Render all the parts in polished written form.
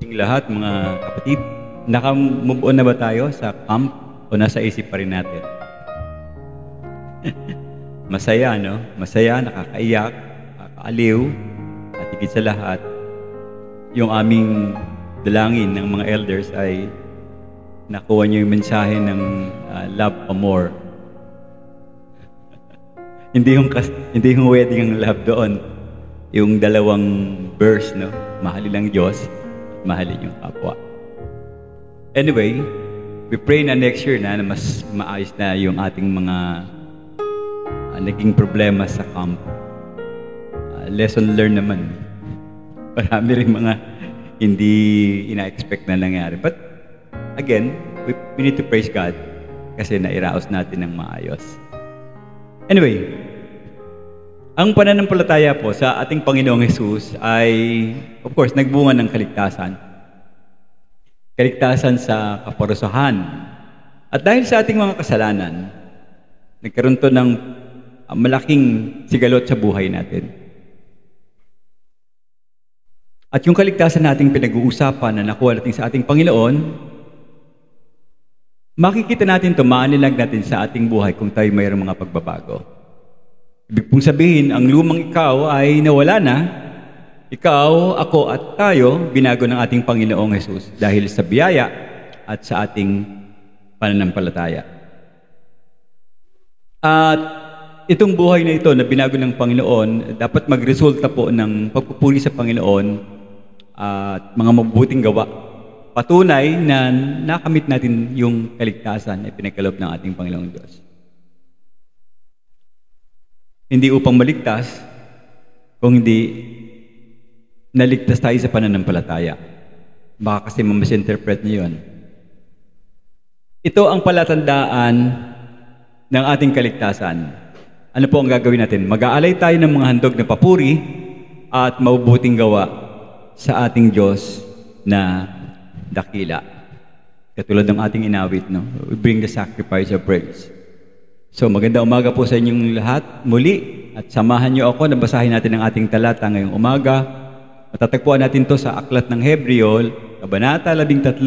Yung lahat, mga kapatid, naka-move on na ba tayo sa camp o nasa isip pa rin natin? Masaya, no? Masaya, nakakaiyak, nakakaaliw, at higit sa lahat, yung aming dalangin ng mga elders ay nakuha niyo yung mensahe ng love pa more. hindi yung wedding ang love doon. Yung dalawang verse, no? Mahalin ang Diyos, mahalin yung kapwa. Anyway, we pray na next year na mas maayos na yung ating mga naging problema sa camp. Lesson learned naman. Marami rin mga hindi ina-expect na nangyari. But again, we need to praise God kasi nairaos natin ng maayos. Anyway, ang pananampalataya po sa ating Panginoong Hesus ay, of course, nagbunga ng kaligtasan. Kaligtasan sa kaparusahan. At dahil sa ating mga kasalanan, nagkaroon to ng malaking sigalot sa buhay natin. At yung kaligtasan nating pinag-uusapan na nakuha natin sa ating Panginoon, makikita natin ito, maanilag natin sa ating buhay kung tayo mayroong mga pagbabago. Ibig pong sabihin, ang lumang ikaw ay nawala na. Ikaw, ako at tayo, binago ng ating Panginoong Hesus dahil sa biyaya at sa ating pananampalataya. At itong buhay na ito na binago ng Panginoon, dapat magresulta po ng pagpupuri sa Panginoon at mga mabubuting gawa. Patunay na nakamit natin yung kaligtasan na pinagkaloob ng ating Panginoong Diyos. Hindi upang maligtas, kung hindi naligtas tayo sa pananampalataya. Baka kasi ma-misinterpret niyo yun. Ito ang palatandaan ng ating kaligtasan. Ano po ang gagawin natin? Mag-aalay tayo ng mga handog na papuri at mabubuting gawa sa ating Diyos na dakila. Katulad ng ating inawit, no? We bring the sacrifice of praise. So magandang umaga po sa inyong lahat muli at samahan niyo ako na basahin natin ang ating talata ngayong umaga. Matatagpuan natin to sa Aklat ng Hebreo, Kabanata 13,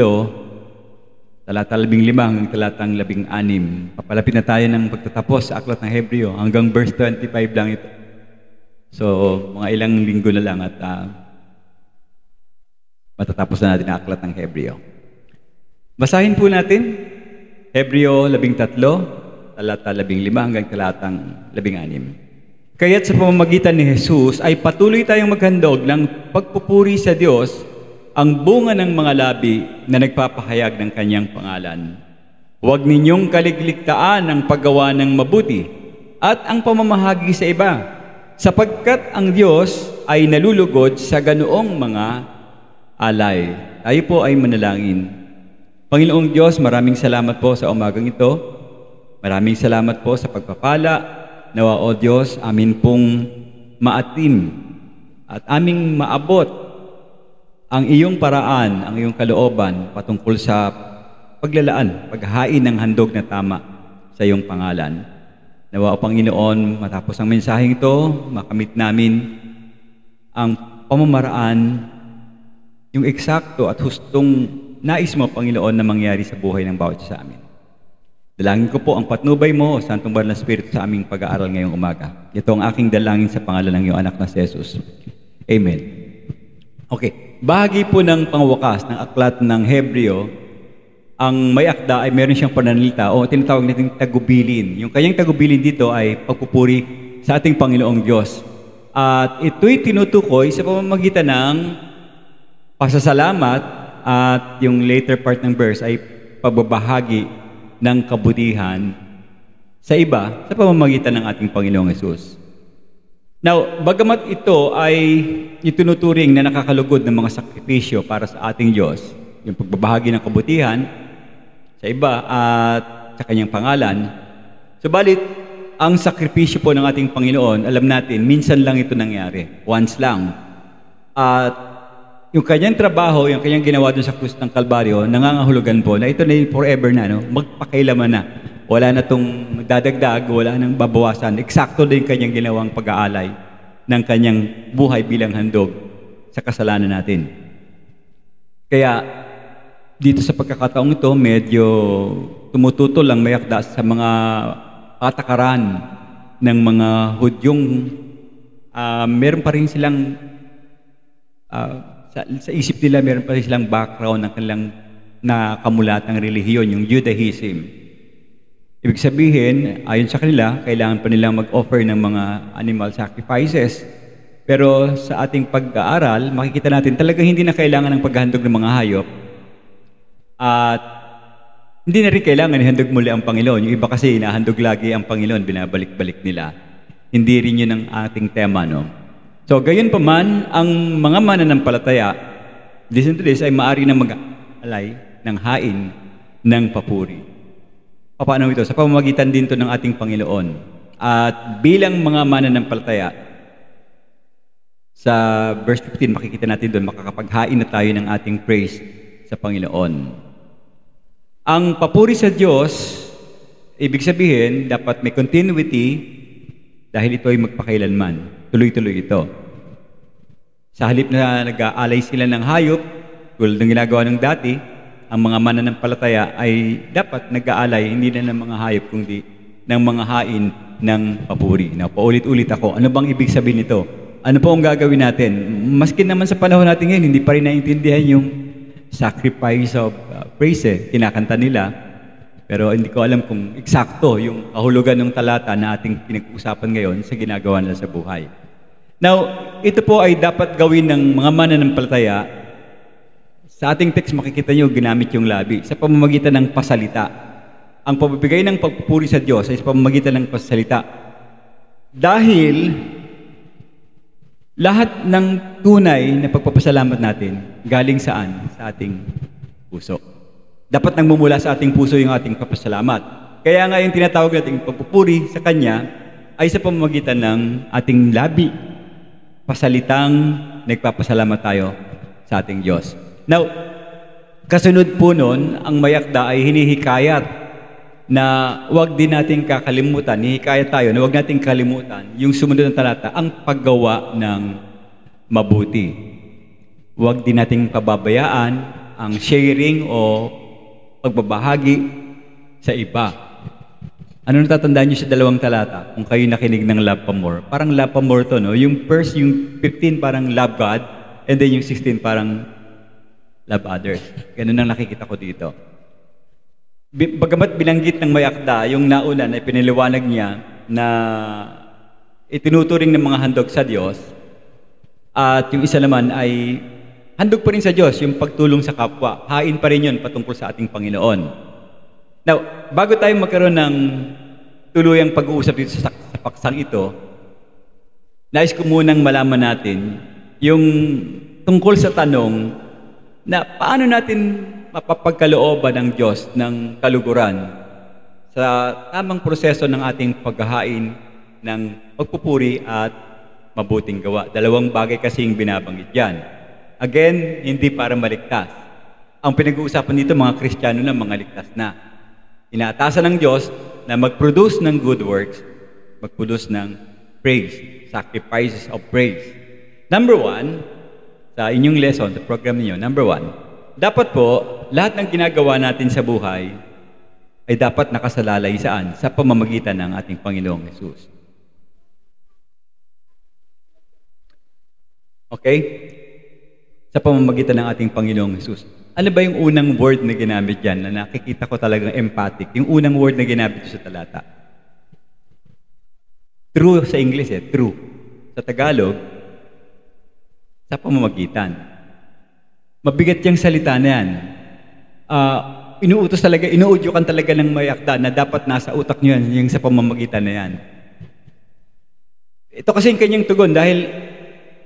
talata 15 hanggang talatang 16. Papalapit na tayo ng pagtatapos sa Aklat ng Hebreo hanggang verse 25 lang ito. So mga ilang linggo na lang at matatapos na natin ang Aklat ng Hebreo. Basahin po natin Hebreo 13, talata 15 hanggang talatang 16. Kaya't sa pamamagitan ni Jesus ay patuloy tayong maghandog ng pagpupuri sa Diyos, ang bunga ng mga labi na nagpapahayag ng kanyang pangalan. Huwag ninyong kaligligtaan ang paggawa ng mabuti at ang pamamahagi sa iba, sapagkat ang Diyos ay nalulugod sa ganoong mga alay. Tayo po ay manalangin. Panginoong Diyos, maraming salamat po sa umagang ito. Maraming salamat po sa pagpapala. Nawa o Diyos, amin pong maatim at aming maabot ang iyong paraan, ang iyong kalooban patungkol sa paglalaan, paghahain ng handog na tama sa iyong pangalan. Nawa o Panginoon, matapos ang mensaheng ito, makamit namin ang pamamaraan, yung eksakto at hustong nais mo, Panginoon, na mangyari sa buhay ng bawat isa sa amin. Dalangin ko po ang patnubay mo, Santong Banal na Espiritu, sa aming pag-aaral ngayong umaga. Ito ang aking dalangin sa pangalan ng iyong anak na si Jesus. Amen. Okay. Bahagi po ng pangwakas ng aklat ng Hebreo, ang may akda ay meron siyang pananalita o tinatawag natin tagubilin. Yung kanyang tagubilin dito ay pagpupuri sa ating Panginoong Diyos. At ito'y tinutukoy sa pamamagitan ng pasasalamat at yung later part ng verse ay pagbabahagi ng kabutihan sa iba sa pamamagitan ng ating Panginoong Hesus. Now, bagamat ito ay itinuturing na nakakalugod ng mga sakripisyo para sa ating Diyos, yung pagbabahagi ng kabutihan sa iba at sa kanyang pangalan, subalit, ang sakripisyo po ng ating Panginoon, alam natin, minsan lang ito nangyari, once lang. At yung kanyang trabaho, yung kanyang ginawa dun sa krus ng Kalbaryo, nangangahulugan po na ito na forever na, no? Magpakailaman na. Wala na itong dadagdag, wala nang babawasan. Eksakto din kanyang ginawang pag-aalay ng kanyang buhay bilang handog sa kasalanan natin. Kaya dito sa pagkakataong ito, medyo tumututol ang mayakda sa mga patakaran ng mga Hudyong meron pa rin silang sa isip nila, meron pa rin silang background ng kanilang nakamulatang relihiyon, yung Judaism. Ibig sabihin, ayon sa kanila, kailangan pa nilang mag-offer ng mga animal sacrifices. Pero sa ating pag-aaral, makikita natin talagang hindi na kailangan ng paghahandog ng mga hayop. At hindi na rin kailangan ihandog muli ang Panginoon. Yung iba kasi inahandog lagi ang Panginoon, binabalik-balik nila. Hindi rin yun ang ating tema, no? So, gayon pa man, ang mga mananampalataya, listen to this, ay maaari na mag-alay ng hain ng papuri. Paano ito? Sa pamamagitan din to ng ating Panginoon. At bilang mga mananampalataya, sa verse 15, makikita natin doon, makakapaghain na tayo ng ating praise sa Panginoon. Ang papuri sa Diyos, ibig sabihin, dapat may continuity dahil ito ay magpakailanman. Tuloy-tuloy ito. Sa halip na nag-aalay sila ng hayop, tulad ng ginagawa ng dati, ang mga mananampalataya ay dapat nag-aalay, hindi na ng mga hayop, kundi ng mga hain ng papuri. Now, paulit-ulit ako, ano bang ibig sabihin nito? Ano po ang gagawin natin? Maski naman sa panahon natin ngayon, hindi pa rin naiintindihan yung sacrifice of praise, kinakanta nila. Pero hindi ko alam kung eksakto yung kahulugan ng talata na ating pinag-uusapan ngayon sa ginagawa nila sa buhay. Now, ito po ay dapat gawin ng mga mananampalataya. Sa ating text, makikita nyo, ginamit yung labi sa pamamagitan ng pasalita. Ang pagbibigay ng pagpupuri sa Diyos ay sa pamamagitan ng pasalita. Dahil lahat ng tunay na pagpapasalamat natin, galing saan? Sa ating puso. Dapat nagmumula sa ating puso yung ating papasalamat. Kaya nga yung tinatawag nating pagpupuri sa Kanya ay sa pamamagitan ng ating labi. Pasalitang nagpapasalamat tayo sa ating Diyos. Now, kasunod po nun, ang mayakda ay hinihikayat na huwag din natin kakalimutan, hihikayat tayo na huwag natin kalimutan yung sumunod ng talata, ang paggawa ng mabuti. Huwag din nating pababayaan ang sharing o pagbabahagi sa iba. Ano natatandaan niyo sa dalawang talata? Kung kayo nakinig ng love pa more. Parang love pa more to, no? Yung first, yung 15 parang love God, and then yung 16 parang love others. Ganun ang nakikita ko dito. Bagamat binanggit ng may akda, yung nauna na ipiniliwanag niya na itinuturing ng mga handog sa Diyos, at yung isa naman ay handog pa rin sa Diyos, yung pagtulong sa kapwa. Hain pa rin yun patungkol sa ating Panginoon. Now, bago tayo magkaroon ng tuluyang pag-uusap dito sa paksang ito, nais ko munang malaman natin yung tungkol sa tanong na paano natin mapapagkalooban ng Diyos ng kaluguran sa tamang proseso ng ating paghahain ng pagpupuri at mabuting gawa. Dalawang bagay kasing binabanggit yan. Again, hindi para maligtas. Ang pinag-uusapan dito, mga Kristiyano na mga ligtas na. Inaatasan ng Diyos na mag-produce ng good works, mag-produce ng praise, sacrifices of praise. Number one, sa inyong lesson, sa program niyo, number one, dapat po, lahat ng ginagawa natin sa buhay ay dapat nakasalalay saan? Sa pamamagitan ng ating Panginoong Hesus. Okay? Sa pamamagitan ng ating Panginoong Hesus. Ano ba yung unang word na ginamit dyan na nakikita ko talagang emphatic? Yung unang word na ginamit sa talata. True sa English true. Sa Tagalog, sa pamamagitan. Mabigat yung salita na yan. Inuutos talaga, inuudyukan talaga ng may akda na dapat nasa utak nyo yan, yung sa pamamagitan na yan. Ito kasi yung kanyang tugon dahil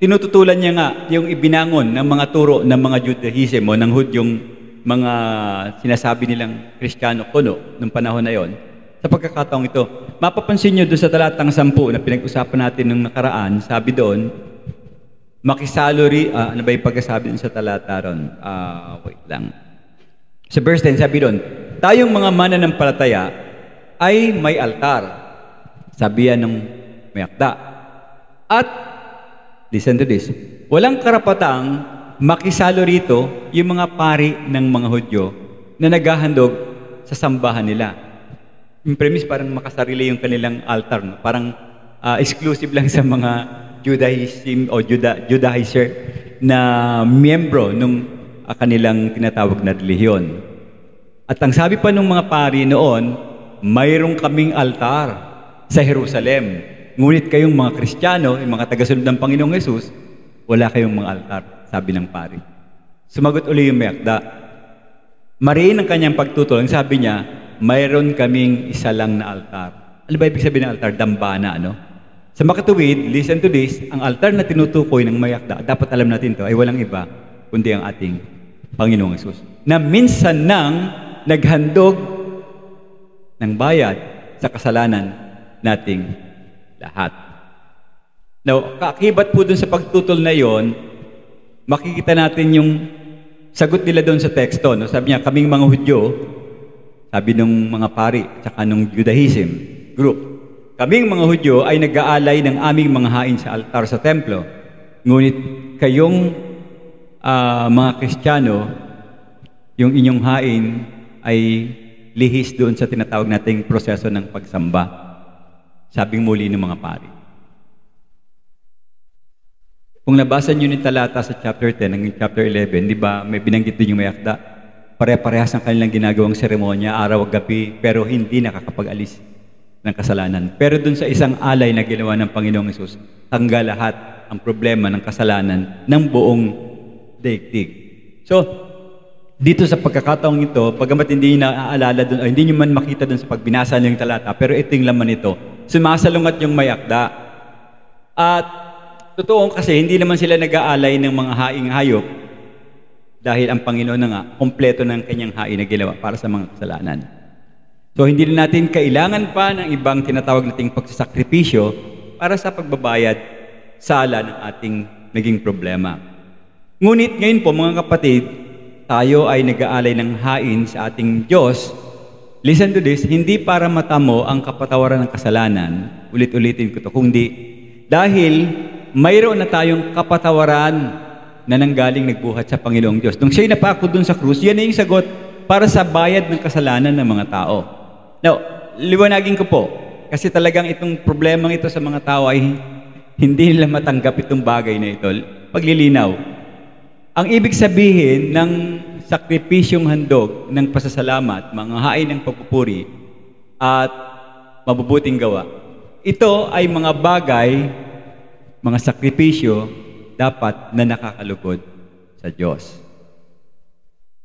tinututulan niya nga yung ibinangon ng mga turo ng mga Judaism o ng Hudyong mga sinasabi nilang Kristiyano kuno nung panahon na yon. Sa pagkakataong ito, mapapansin nyo doon sa talatang 10 na pinag-usapan natin nung nakaraan, sabi doon, makisalori, ano ba yung pagkasabi doon sa talata ron? Wait lang. Sa verse 10, sabi doon, tayong mga mananampalataya ay may altar. Sabi yan ng may akda. At listen to this. Walang karapatang makisalo rito yung mga pari ng mga Hudyo na naghahandog sa sambahan nila. Yung premise, parang makasarili yung kanilang altar. No? Parang exclusive lang sa mga Judaism o Judaizer na miyembro ng kanilang tinatawag na relihiyon. At ang sabi pa ng mga pari noon, mayroong kaming altar sa Jerusalem. Ngunit kayong mga Kristiyano, yung mga tagasunod ng Panginoong Yesus, wala kayong mga altar, sabi ng pari. Sumagot uli yung mayakda. Mariin ang kanyang pagtutulong. Sabi niya, mayroon kaming isa lang na altar. Ano ba ibig sabihin ng altar? Dambana, ano? Sa makatuwid, listen to this, ang altar na tinutukoy ng mayakda, dapat alam natin to, ay walang iba, kundi ang ating Panginoong Yesus. Na minsan nang naghandog ng bayad sa kasalanan nating lahat. Now, kaakibat po dun sa pagtutol na yon, makikita natin yung sagot nila doon sa teksto. No? Sabi niya, kaming mga Hudyo, sabi nung mga pari, tsaka nung Judaism group, kaming mga Hudyo ay nag-aalay ng aming mga hain sa altar sa templo. Ngunit kayong mga Kristiyano, yung inyong hain ay lihis doon sa tinatawag nating proseso ng pagsamba. Sabing muli ng mga pari. Kung nabasa nyo yung talata sa chapter 10 ng chapter 11, di ba may binanggit din yung mayakda? Pare-parehas ang kanilang ginagawang seremonya, araw at gabi, pero hindi nakakapag-alis ng kasalanan. Pero dun sa isang alay na ginawa ng Panginoong Hesus, tanggal lahat ang problema ng kasalanan ng buong daigdig. So, dito sa pagkakataong ito, bagamat hindi naaalala dun, o hindi nyo man makita dun sa pagbinasa ng talata, pero ito yung laman nito. Sumasalungat yung mayakda. At totoo kasi hindi naman sila nag-aalay ng mga haing hayop dahil ang Panginoon na nga, kompleto ng kanyang hain na ginawa para sa mga kasalanan. So hindi na natin kailangan pa ng ibang tinatawag nating pagsasakripisyo para sa pagbabayad sala ng ating naging problema. Ngunit ngayon po mga kapatid, tayo ay nag-aalay ng hain sa ating Diyos. Listen to this, hindi para matamo ang kapatawaran ng kasalanan, ulit-ulitin ko ito, kundi dahil mayroon na tayong kapatawaran na nanggaling nagbuhat sa Panginoong Diyos. Nung siya'y napako dun sa krus, yan na yung sagot para sa bayad ng kasalanan ng mga tao. Now, liwanagin ko po, kasi talagang itong problemang ito sa mga tao ay hindi nila matanggap itong bagay na ito. Paglilinaw. Ang ibig sabihin ng sakripisyong handog ng pasasalamat, mga hain ng pagpupuri at mabubuting gawa, ito ay mga bagay, mga sakripisyo dapat na nakakalugod sa Diyos.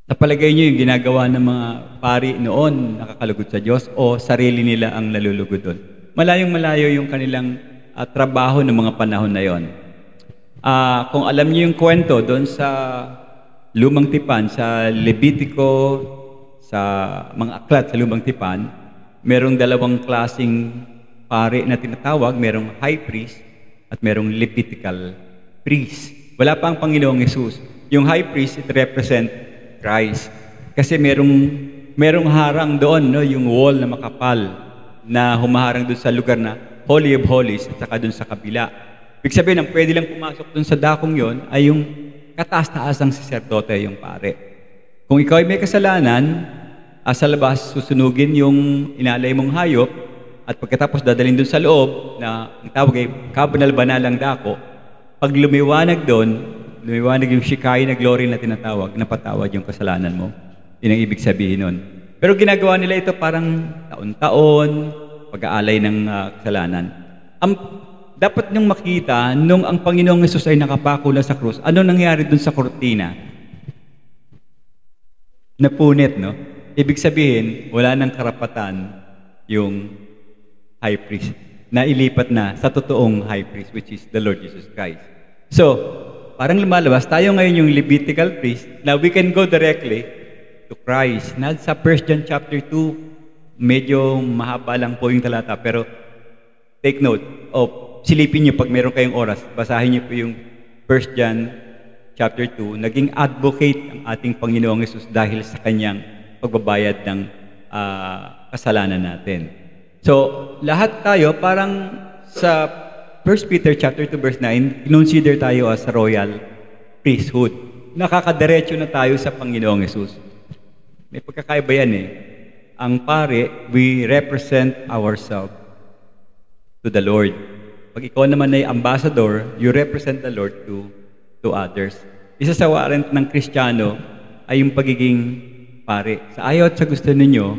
Sa palagay niyo yung ginagawa ng mga pari noon nakakalugod sa Diyos o sarili nila ang nalulugod doon? Malayong malayo yung kanilang trabaho ng mga panahon na yon. Kung alam niyo yung kwento doon sa Lumang Tipan, sa Levitico, sa mga aklat sa Lumang Tipan, merong dalawang klaseng pari na tinatawag, merong high priest at merong Levitical priest. Wala pa ang Panginoong Hesus. Yung high priest, it represent Christ. Kasi merong harang doon, no? Yung wall na makapal na humaharang doon sa lugar na Holy of Holies at saka doon sa kabila. Ibig sabihin, ang pwede lang pumasok doon sa dakong yon ay yung kataas-taasang saserdote, yung pare. Kung ikaw ay may kasalanan, sa labas susunugin yung inalay mong hayop at pagkatapos dadalhin doon sa loob na ang tawag ay kabanal-banalang dako. Pag lumiwanag doon, lumiwanag yung Shekinah na glory na tinatawag, napatawad yung kasalanan mo. Yun ang ibig sabihin nun. Pero ginagawa nila ito parang taon-taon, pag-aalay ng kasalanan. Dapat niyong makita, nung ang Panginoong Hesus ay nakapako na sa krus, ano nangyari dun sa kortina? Napunit, no? Ibig sabihin, wala nang karapatan yung high priest. Nailipat na sa totoong high priest, which is the Lord Jesus Christ. So, parang lumalabas, tayo ngayon yung Levitical priest. Now, we can go directly to Christ. Sa 1 John chapter 2, medyo mahaba lang po yung talata, pero take note, silipin niyo pag meron kayong oras, basahin niyo po yung 1 John chapter 2, naging advocate ang ating Panginoong Hesus dahil sa kanyang pagbabayad ng kasalanan natin. So, lahat tayo parang sa 1 Peter chapter 2 verse 9, consider tayo as royal priesthood. nakakadiretso na tayo sa Panginoong Hesus. May pagkakaiba yan eh. Ang pare, we represent ourselves to the Lord. Pag ikaw naman ay ambassador, you represent the Lord to others. Isa sa warrant ng Kristiyano ay yung pagiging pare. Sa ayaw at sa gusto ninyo,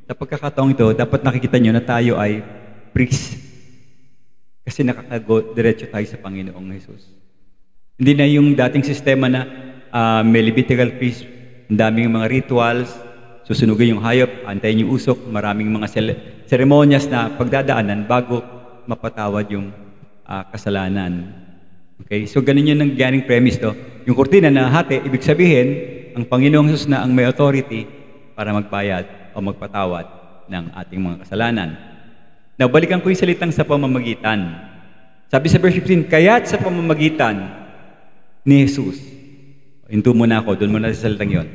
sa pagkakataong ito, dapat nakikita nyo na tayo ay priest. Kasi nakakadiretso tayo sa Panginoong Hesus. Hindi na yung dating sistema na may Levitical priest, ang daming mga rituals, susunugin yung hayop, antayin yung usok, maraming mga seremonyas na pagdadaanan bago mapatawad yung kasalanan. Okay? So, ganun yun ang ganing premise to. Yung kurtina na hati, ibig sabihin, ang Panginoong Hesus na ang may authority para magbayad o magpatawad ng ating mga kasalanan. Now, balikan ko yung salitang sa pamamagitan. Sabi sa verse 15, kaya't sa pamamagitan ni Jesus. Hinto muna ako, doon muna sa salitang yon.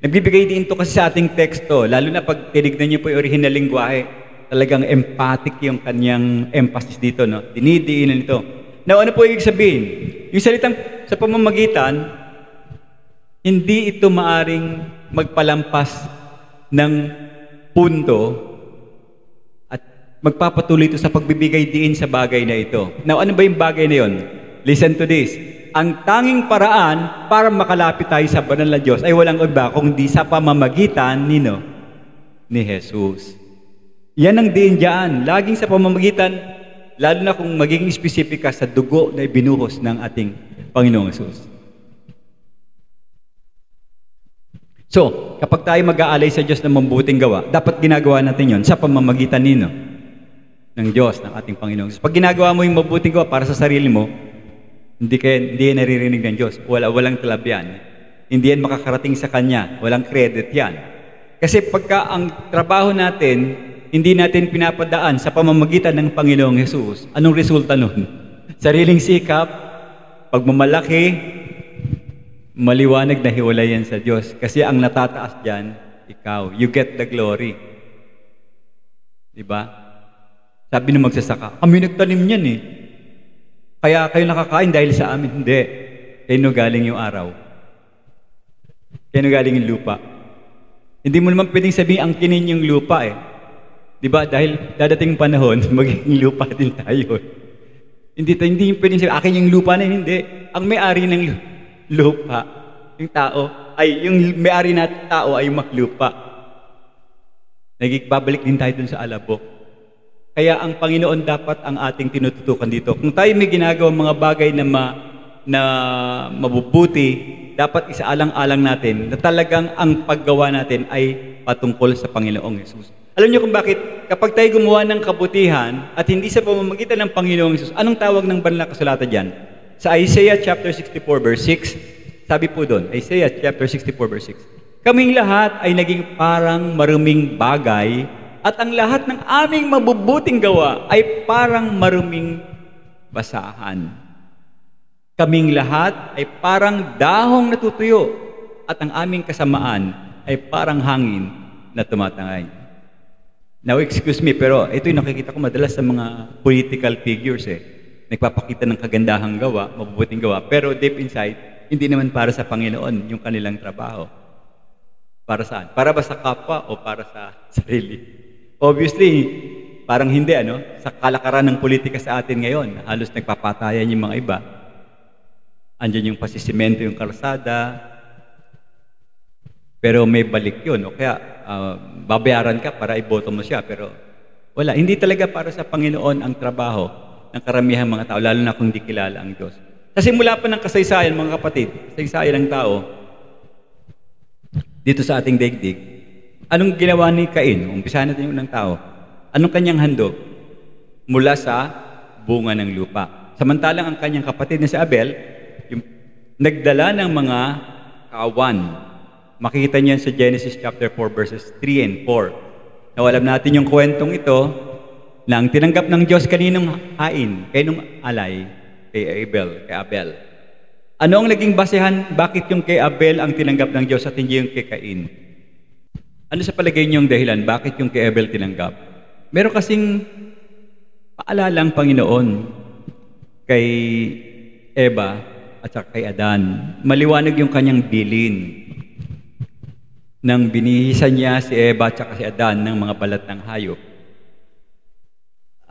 Nagbibigay din ito kasi sa ating teksto, lalo na pag tinignan niyo po yung original lingwahe, talagang emphatic yung kanyang emphasis dito, no? Dinidiinan ito. Now, ano po ibig sabihin? Yung salitang sa pamamagitan, hindi ito maaring magpalampas ng punto at magpapatuloy ito sa pagbibigay diin sa bagay na ito. Now, ano ba yung bagay na yon? Listen to this. Ang tanging paraan para makalapit tayo sa banal na Diyos ay walang iba kundi sa pamamagitan ni Jesus. Yan ang diin dyan. Laging sa pamamagitan, lalo na kung magiging specific ka sa dugo na ibinuhos ng ating Panginoong Jesus. So, kapag tayo mag-aalay sa Diyos ng mabuting gawa, dapat ginagawa natin yon sa pamamagitan ng Diyos, ng ating Panginoong Jesus. Pag ginagawa mo yung mabuting gawa para sa sarili mo, hindi yan naririnig ng Diyos. Walang talab yan. Hindi yan makakarating sa Kanya. Walang credit yan. Kasi pagka ang trabaho natin, hindi natin pinapadaan sa pamamagitan ng Panginoong Hesus, anong resulta nun? Sariling sikap, pagmamalaki, maliwanag na hiwalay yan sa Diyos. Kasi ang natataas dyan, ikaw. You get the glory. Diba? Sabi ng magsasaka, kami nagtanim niyan eh. Kaya kayo nakakain dahil sa amin. Hindi. Kayo galing yung araw. Kayo galing yung lupa. Hindi mo naman pwedeng sabihin ang kinin yung lupa eh. Diba? Dahil dadating panahon, magiging lupa din tayo. Hindi yung pwedeng sabihin, akin yung lupa na yun. Hindi. Ang may-ari ng lupa, yung tao, yung may-ari na tao ay maglupa. Babalik din tayo dun sa alabok. Kaya ang Panginoon dapat ang ating tinututukan dito. Kung tayo may ginagawa mga bagay na mabubuti, dapat isaalang-alang natin na talagang ang paggawa natin ay patungkol sa Panginoong Hesus. Alam niyo kung bakit? Kapag tayo gumawa ng kabutihan at hindi sa pamamagitan ng Panginoong Hesus, anong tawag ng banal na kasulatan dyan? Sa Isaiah chapter 64 verse 6, sabi po doon, Isaiah chapter 64 verse 6, kaming lahat ay naging parang maruming bagay at ang lahat ng aming mabubuting gawa ay parang maruming basahan. Kaming lahat ay parang dahong natutuyo at ang aming kasamaan ay parang hangin na tumatangay. Now, excuse me, pero ito yung nakikita ko madalas sa mga political figures eh. Nagpapakita ng kagandahang gawa, mabubuting gawa, pero deep inside, hindi naman para sa Panginoon yung kanilang trabaho. Para saan? Para ba sa kapwa o para sa sarili? Obviously, parang hindi, sa kalakaran ng politika sa atin ngayon, halos nagpapatayan yung mga iba. Andiyan yung pasisimento, yung kalsada. Pero may balik yun. O kaya, babayaran ka para iboto mo siya. Pero wala. Hindi talaga para sa Panginoon ang trabaho ng karamihang mga tao, lalo na kung hindi kilala ang Diyos. Kasi mula pa ng kasaysayan, mga kapatid, kasaysayan ng tao, dito sa ating daigdig, anong ginawa ni Cain? Umpisahan natin yung unang tao. Anong kanyang handog? Mula sa bunga ng lupa. Samantalang ang kanyang kapatid na si Abel, yung nagdala ng mga kawan. Makikita niyan sa Genesis chapter 4 verses 3 and 4. Now, alam natin yung kwentong ito na ang tinanggap ng Diyos kaninong hain, kaninong alay, kay Abel. Ano ang naging basehan? Bakit yung kay Abel ang tinanggap ng Diyos at hindi yung kay Cain? Ano sa palagay niyong dahilan? Bakit yung kay Abel tinanggap? Meron kasing paalalang Panginoon kay Eva at saka kay Adan. Maliwanag yung kanyang bilin. Nang binihisan niya si Eva at saka si Adan ng mga balat ng hayop,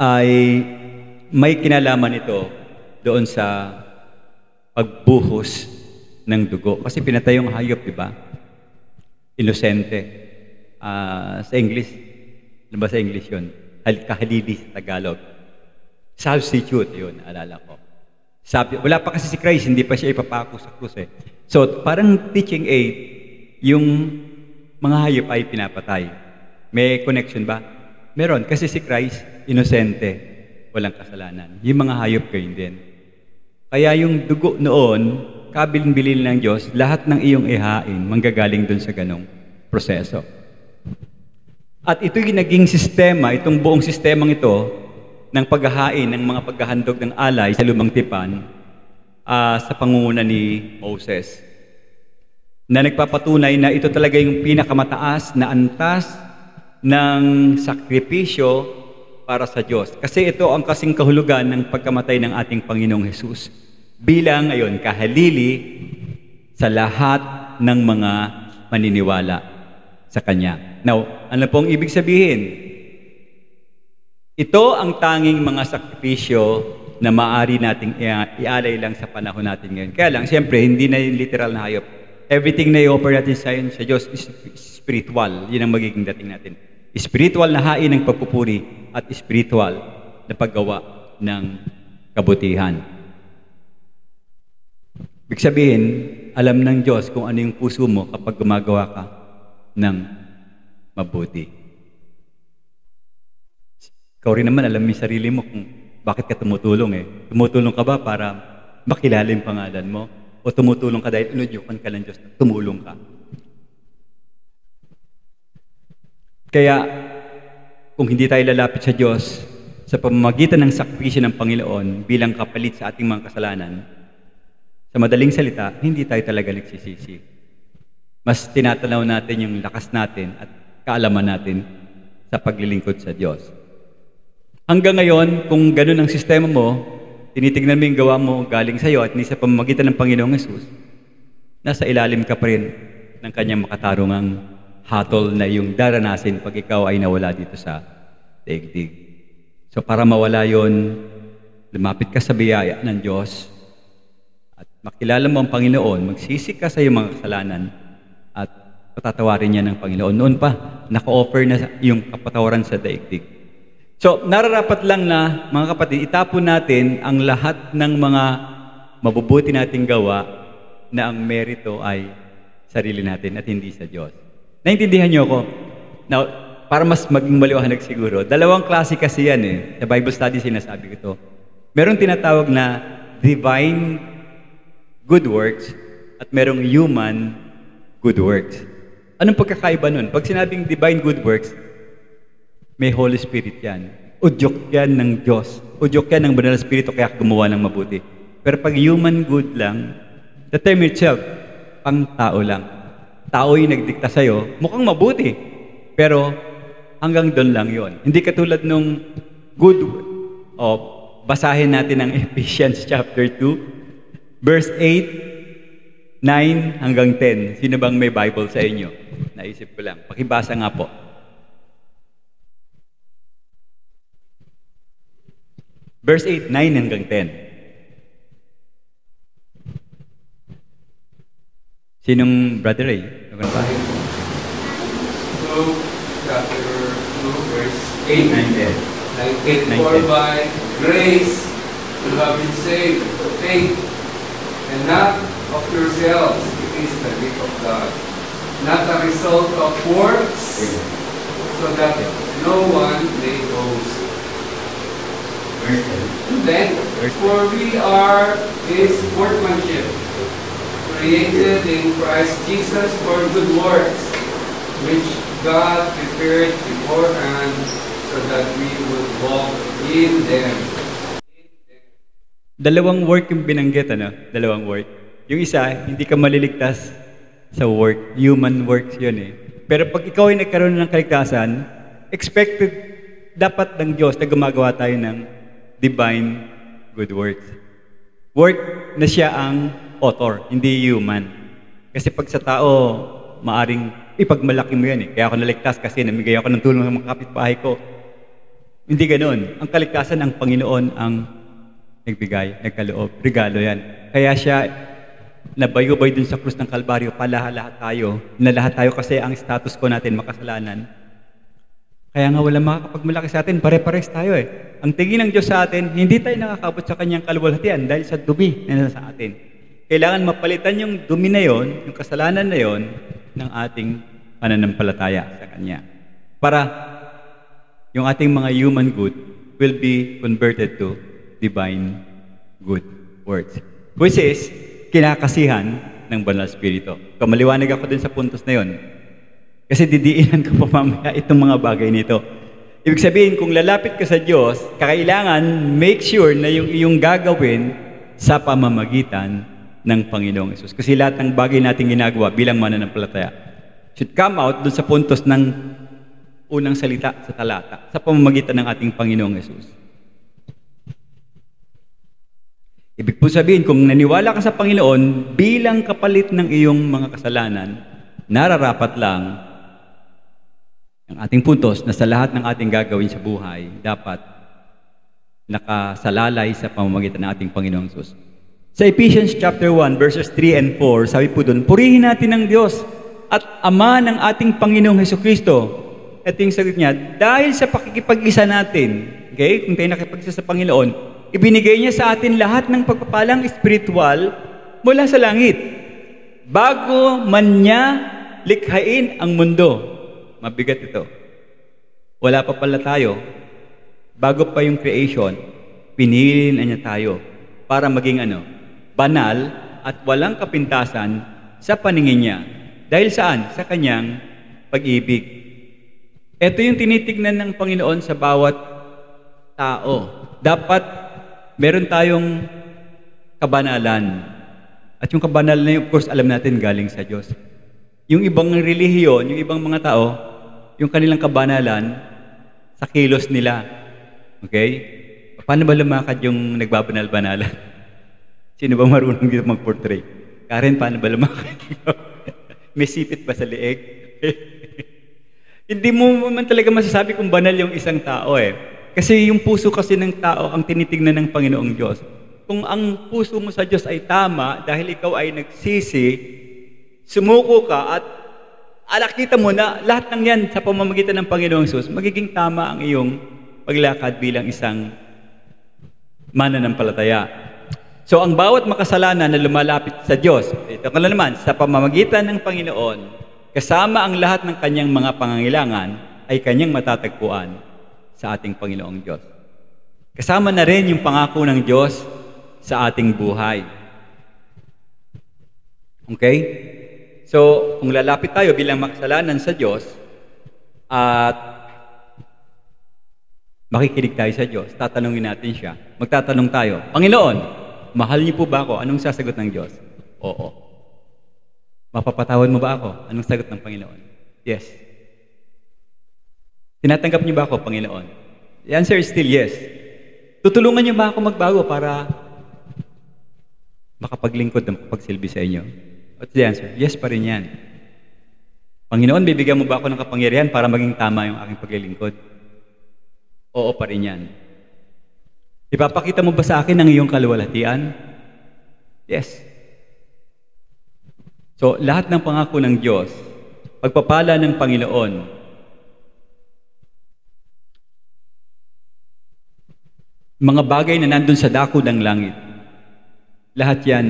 ay may kinalaman ito doon sa pagbuhos ng dugo. Kasi pinatay yung hayop, di ba? Inosente. Sa English, ano ba sa English yun? Kahalili sa Tagalog. Substitute, yun, naalala ko. Wala pa kasi si Christ, hindi pa siya ipapako sa krus eh. So, parang teaching aid, yung mga hayop ay pinapatay. May connection ba? Meron, kasi si Christ, inosente, walang kasalanan. Yung mga hayop kayo din. Kaya yung dugo noon, kabilin-bilin ng Diyos, lahat ng iyong ihain, manggagaling dun sa ganong proseso. At ito yung naging sistema, itong buong sistemang ito, ng paghahain, ng mga paghahandog ng alay sa lumang tipan sa pangunguna ni Moses. Na nagpapatunay na ito talaga yung pinakamataas na antas ng sakripisyo para sa Diyos. Kasi ito ang kasing kahulugan ng pagkamatay ng ating Panginoong Hesus. Bilang, ayon, kahalili sa lahat ng mga maniniwala sa Kanya. Now, ano pong ibig sabihin? Ito ang tanging mga sakripisyo na maaari nating ialay lang sa panahon natin ngayon. Kaya lang, siyempre, hindi na yung literal na hayop. Everything na i-offer natin sa Diyos is spiritual. Yun ang magiging dating natin. Spiritual na hain ng pagpupuri at spiritual na paggawa ng kabutihan. Ibig sabihin, alam ng Diyos kung ano yung puso mo kapag gumagawa ka ng mabuti. Ikaw rin naman, alam mo yung sarili mo kung bakit ka tumutulong eh. Tumutulong ka ba para makilala yung pangalan mo? O tumutulong ka dahil inudyukan ka ng Diyos na tumulong ka? Kaya, kung hindi tayo lalapit sa Diyos, sa pamamagitan ng sakrisyo ng Panginoon bilang kapalit sa ating mga kasalanan, sa madaling salita, hindi tayo talaga nagsisisi. Mas tinatanaw natin yung lakas natin at kaalaman natin sa paglilingkod sa Diyos. Hanggang ngayon, kung ganun ang sistema mo, tinitignan mo yung gawa mo galing sa iyo at hindi sa pamamagitan ng Panginoong Hesus, nasa ilalim ka pa rin ng kanyang makatarungang hatol na yung daranasin pag ikaw ay nawala dito sa daigdig. So para mawala yon, lumapit ka sa biyaya ng Diyos at makilala mo ang Panginoon, magsisi ka sa iyong mga kasalanan at patatawarin niya ng Panginoon. Noon pa, naka-offer na yung kapatawaran sa daigdig. So, nararapat lang na, mga kapatid, itapon natin ang lahat ng mga mabubuti nating gawa na ang merito ay sarili natin at hindi sa Diyos. Naintindihan niyo ako? Now, para mas maging maliwanag siguro, dalawang klase kasi yan eh. Sa Bible study sinasabi ko ito. Merong tinatawag na divine good works at merong human good works. Anong pagkakaiba nun? Pag sinabing divine good works, may Holy Spirit yan. Udyok yan ng Diyos. Udyok yan ng Banal na Espiritu kaya gumawa ng mabuti. Pero pag human good lang, the term itself, pang tao lang. Tao yung nagdikta sa'yo, mukhang mabuti. Pero hanggang doon lang yon. Hindi katulad nung good, basahin natin ang Ephesians chapter 2, verse 8, 9 hanggang 10. Sino bang may Bible sa inyo? Naisip ko lang. Pakibasa nga po. Verse 8, 9 hanggang 10. Sinong brother Ray? Ano ba? Luke chapter 2, verse 8, 9, 10. 9, 10. For by grace you have been saved through faith, and not of yourselves, it is the gift of God, not a result of works, so that no one may boast. Then, for we are His workmanship, created in Christ Jesus for good works, which God prepared beforehand so that we would walk in them. Dalawang work yung binanggit, ano? Dalawang work. Yung isa, hindi ka maliligtas sa work. Human works yun eh. Pero pag ikaw ay nagkaroon ng kaligtasan, expected dapat ng Diyos na gumagawa tayo ng divine good works. Work na siya ang author, hindi human. Kasi pag sa tao, maaring ipagmalaki mo yan eh. Kaya ako naligtas kasi namigay ako ng tulong ng mga kapitbahay ko. Hindi ganoon. Ang kaligtasan, ang Panginoon ang nagbigay, nagkaloob. Regalo yan. Kaya siya nabayubay dun sa krus ng Kalbaryo, lahat tayo, na lahat tayo kasi ang status ko natin makasalanan. Kaya nga wala makakapagmalaki sa atin, pare-pares tayo eh. Ang tingin ng Diyos sa atin, hindi tayo nakakabot sa kanyang kaluwalhatian dahil sa dumi na nasa atin. Kailangan mapalitan yung dumi na yon, yung kasalanan na yon, ng ating pananampalataya sa Kanya. Para yung ating mga human good will be converted to divine good words. Which is, kinakasihan ng Banal Espiritu. Maliwanag ako dun sa puntos na yon. Kasi didiinan ko pa mamaya itong mga bagay nito. Ibig sabihin, kung lalapit ka sa Diyos, kailangan make sure na yung iyong gagawin sa pamamagitan ng Panginoong Hesus. Kasi lahat ng bagay natin ginagawa bilang mananampalataya should come out dun sa puntos ng unang salita sa talata, sa pamamagitan ng ating Panginoong Hesus. Ibig po sabihin, kung naniwala ka sa Panginoon bilang kapalit ng iyong mga kasalanan, nararapat lang ang ating puntos na sa lahat ng ating gagawin sa buhay, dapat nakasalalay sa pamamagitan ng ating Panginoong Hesus. Sa Ephesians chapter 1, verses 3 and 4, sabi po doon, purihin natin ang Diyos at Ama ng ating Panginoong Hesukristo. Ito yung sagot niya, dahil sa pakikipag-isa natin, okay, kung tayo nakipag-isa sa Panginoon, ibinigay niya sa atin lahat ng pagpapalang espiritual mula sa langit. Bago man niya likhain ang mundo. Mabigat ito. Wala pa pala tayo. Bago pa yung creation, pinili na niya tayo para maging banal at walang kapintasan sa paningin niya. Dahil saan? Sa kanyang pag-ibig. Ito yung tinitignan ng Panginoon sa bawat tao. Dapat meron tayong kabanalan. At yung kabanalan na yun, of course, alam natin galing sa Diyos. Yung ibang relihiyon, yung ibang mga tao, yung kanilang kabanalan sa kilos nila. Okay? Paano ba lumakad yung nagbabanal-banalan? Sino ba marunong dito mag-portray? Karen, paano ba lumakad? May sipit ba sa lieg? Hindi mo man talaga masasabi kung banal yung isang tao eh. Kasi yung puso kasi ng tao ang tinitignan ng Panginoong Diyos. Kung ang puso mo sa Diyos ay tama dahil ikaw ay nagsisi, sumuko ka at alakita mo na lahat ng yan sa pamamagitan ng Panginoong Hesus, magiging tama ang iyong paglakad bilang isang mananampalataya. So ang bawat makasalanan na lumalapit sa Diyos, ito ka naman, sa pamamagitan ng Panginoon, kasama ang lahat ng kanyang mga pangangailangan, ay kanyang matatagpuan sa ating Panginoong Diyos. Kasama na rin yung pangako ng Diyos sa ating buhay. Okay? So, kung lalapit tayo bilang makasalanan sa Diyos at makikinig tayo sa Diyos, tatanungin natin siya. Magtatanong tayo, Panginoon, mahal niyo po ba ako? Anong sasagot ng Diyos? Oo. Mapapatawad mo ba ako? Anong sagot ng Panginoon? Yes. Tinatanggap niyo ba ako, Panginoon? The answer is still yes. Tutulungan niyo ba ako magbago para makapaglingkod ng pagsilbi sa inyo? What's the answer? Yes pa rin yan. Panginoon, bibigyan mo ba ako ng kapangyarihan para maging tama yung aking paglilingkod? Oo pa rin yan. Ipapakita mo ba sa akin ang iyong kaluwalhatian? Yes. So, lahat ng pangako ng Diyos, pagpapala ng Panginoon, mga bagay na nandun sa dako ng langit, lahat yan,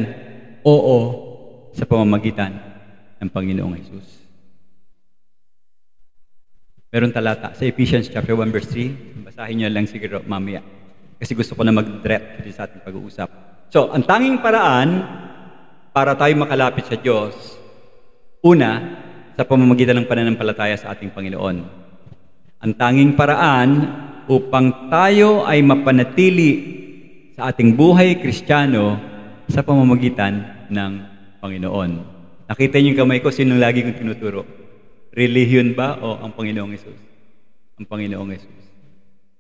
oo, sa pamamagitan ng Panginoong Hesus. Meron talata sa Ephesians chapter 1 verse 3. Basahin niyo lang siguro mamaya. Kasi gusto ko na mag-direct sa ating pag-uusap. So, ang tanging paraan para tayo makalapit sa Diyos, una, sa pamamagitan ng pananampalataya sa ating Panginoon. Ang tanging paraan upang tayo ay mapanatili sa ating buhay Kristiyano sa pamamagitan ng Panginoon. Nakita niyo yung kamay ko, sino lagi kong tinuturo? Relihiyon ba o ang Panginoong Hesus? Ang Panginoong Hesus.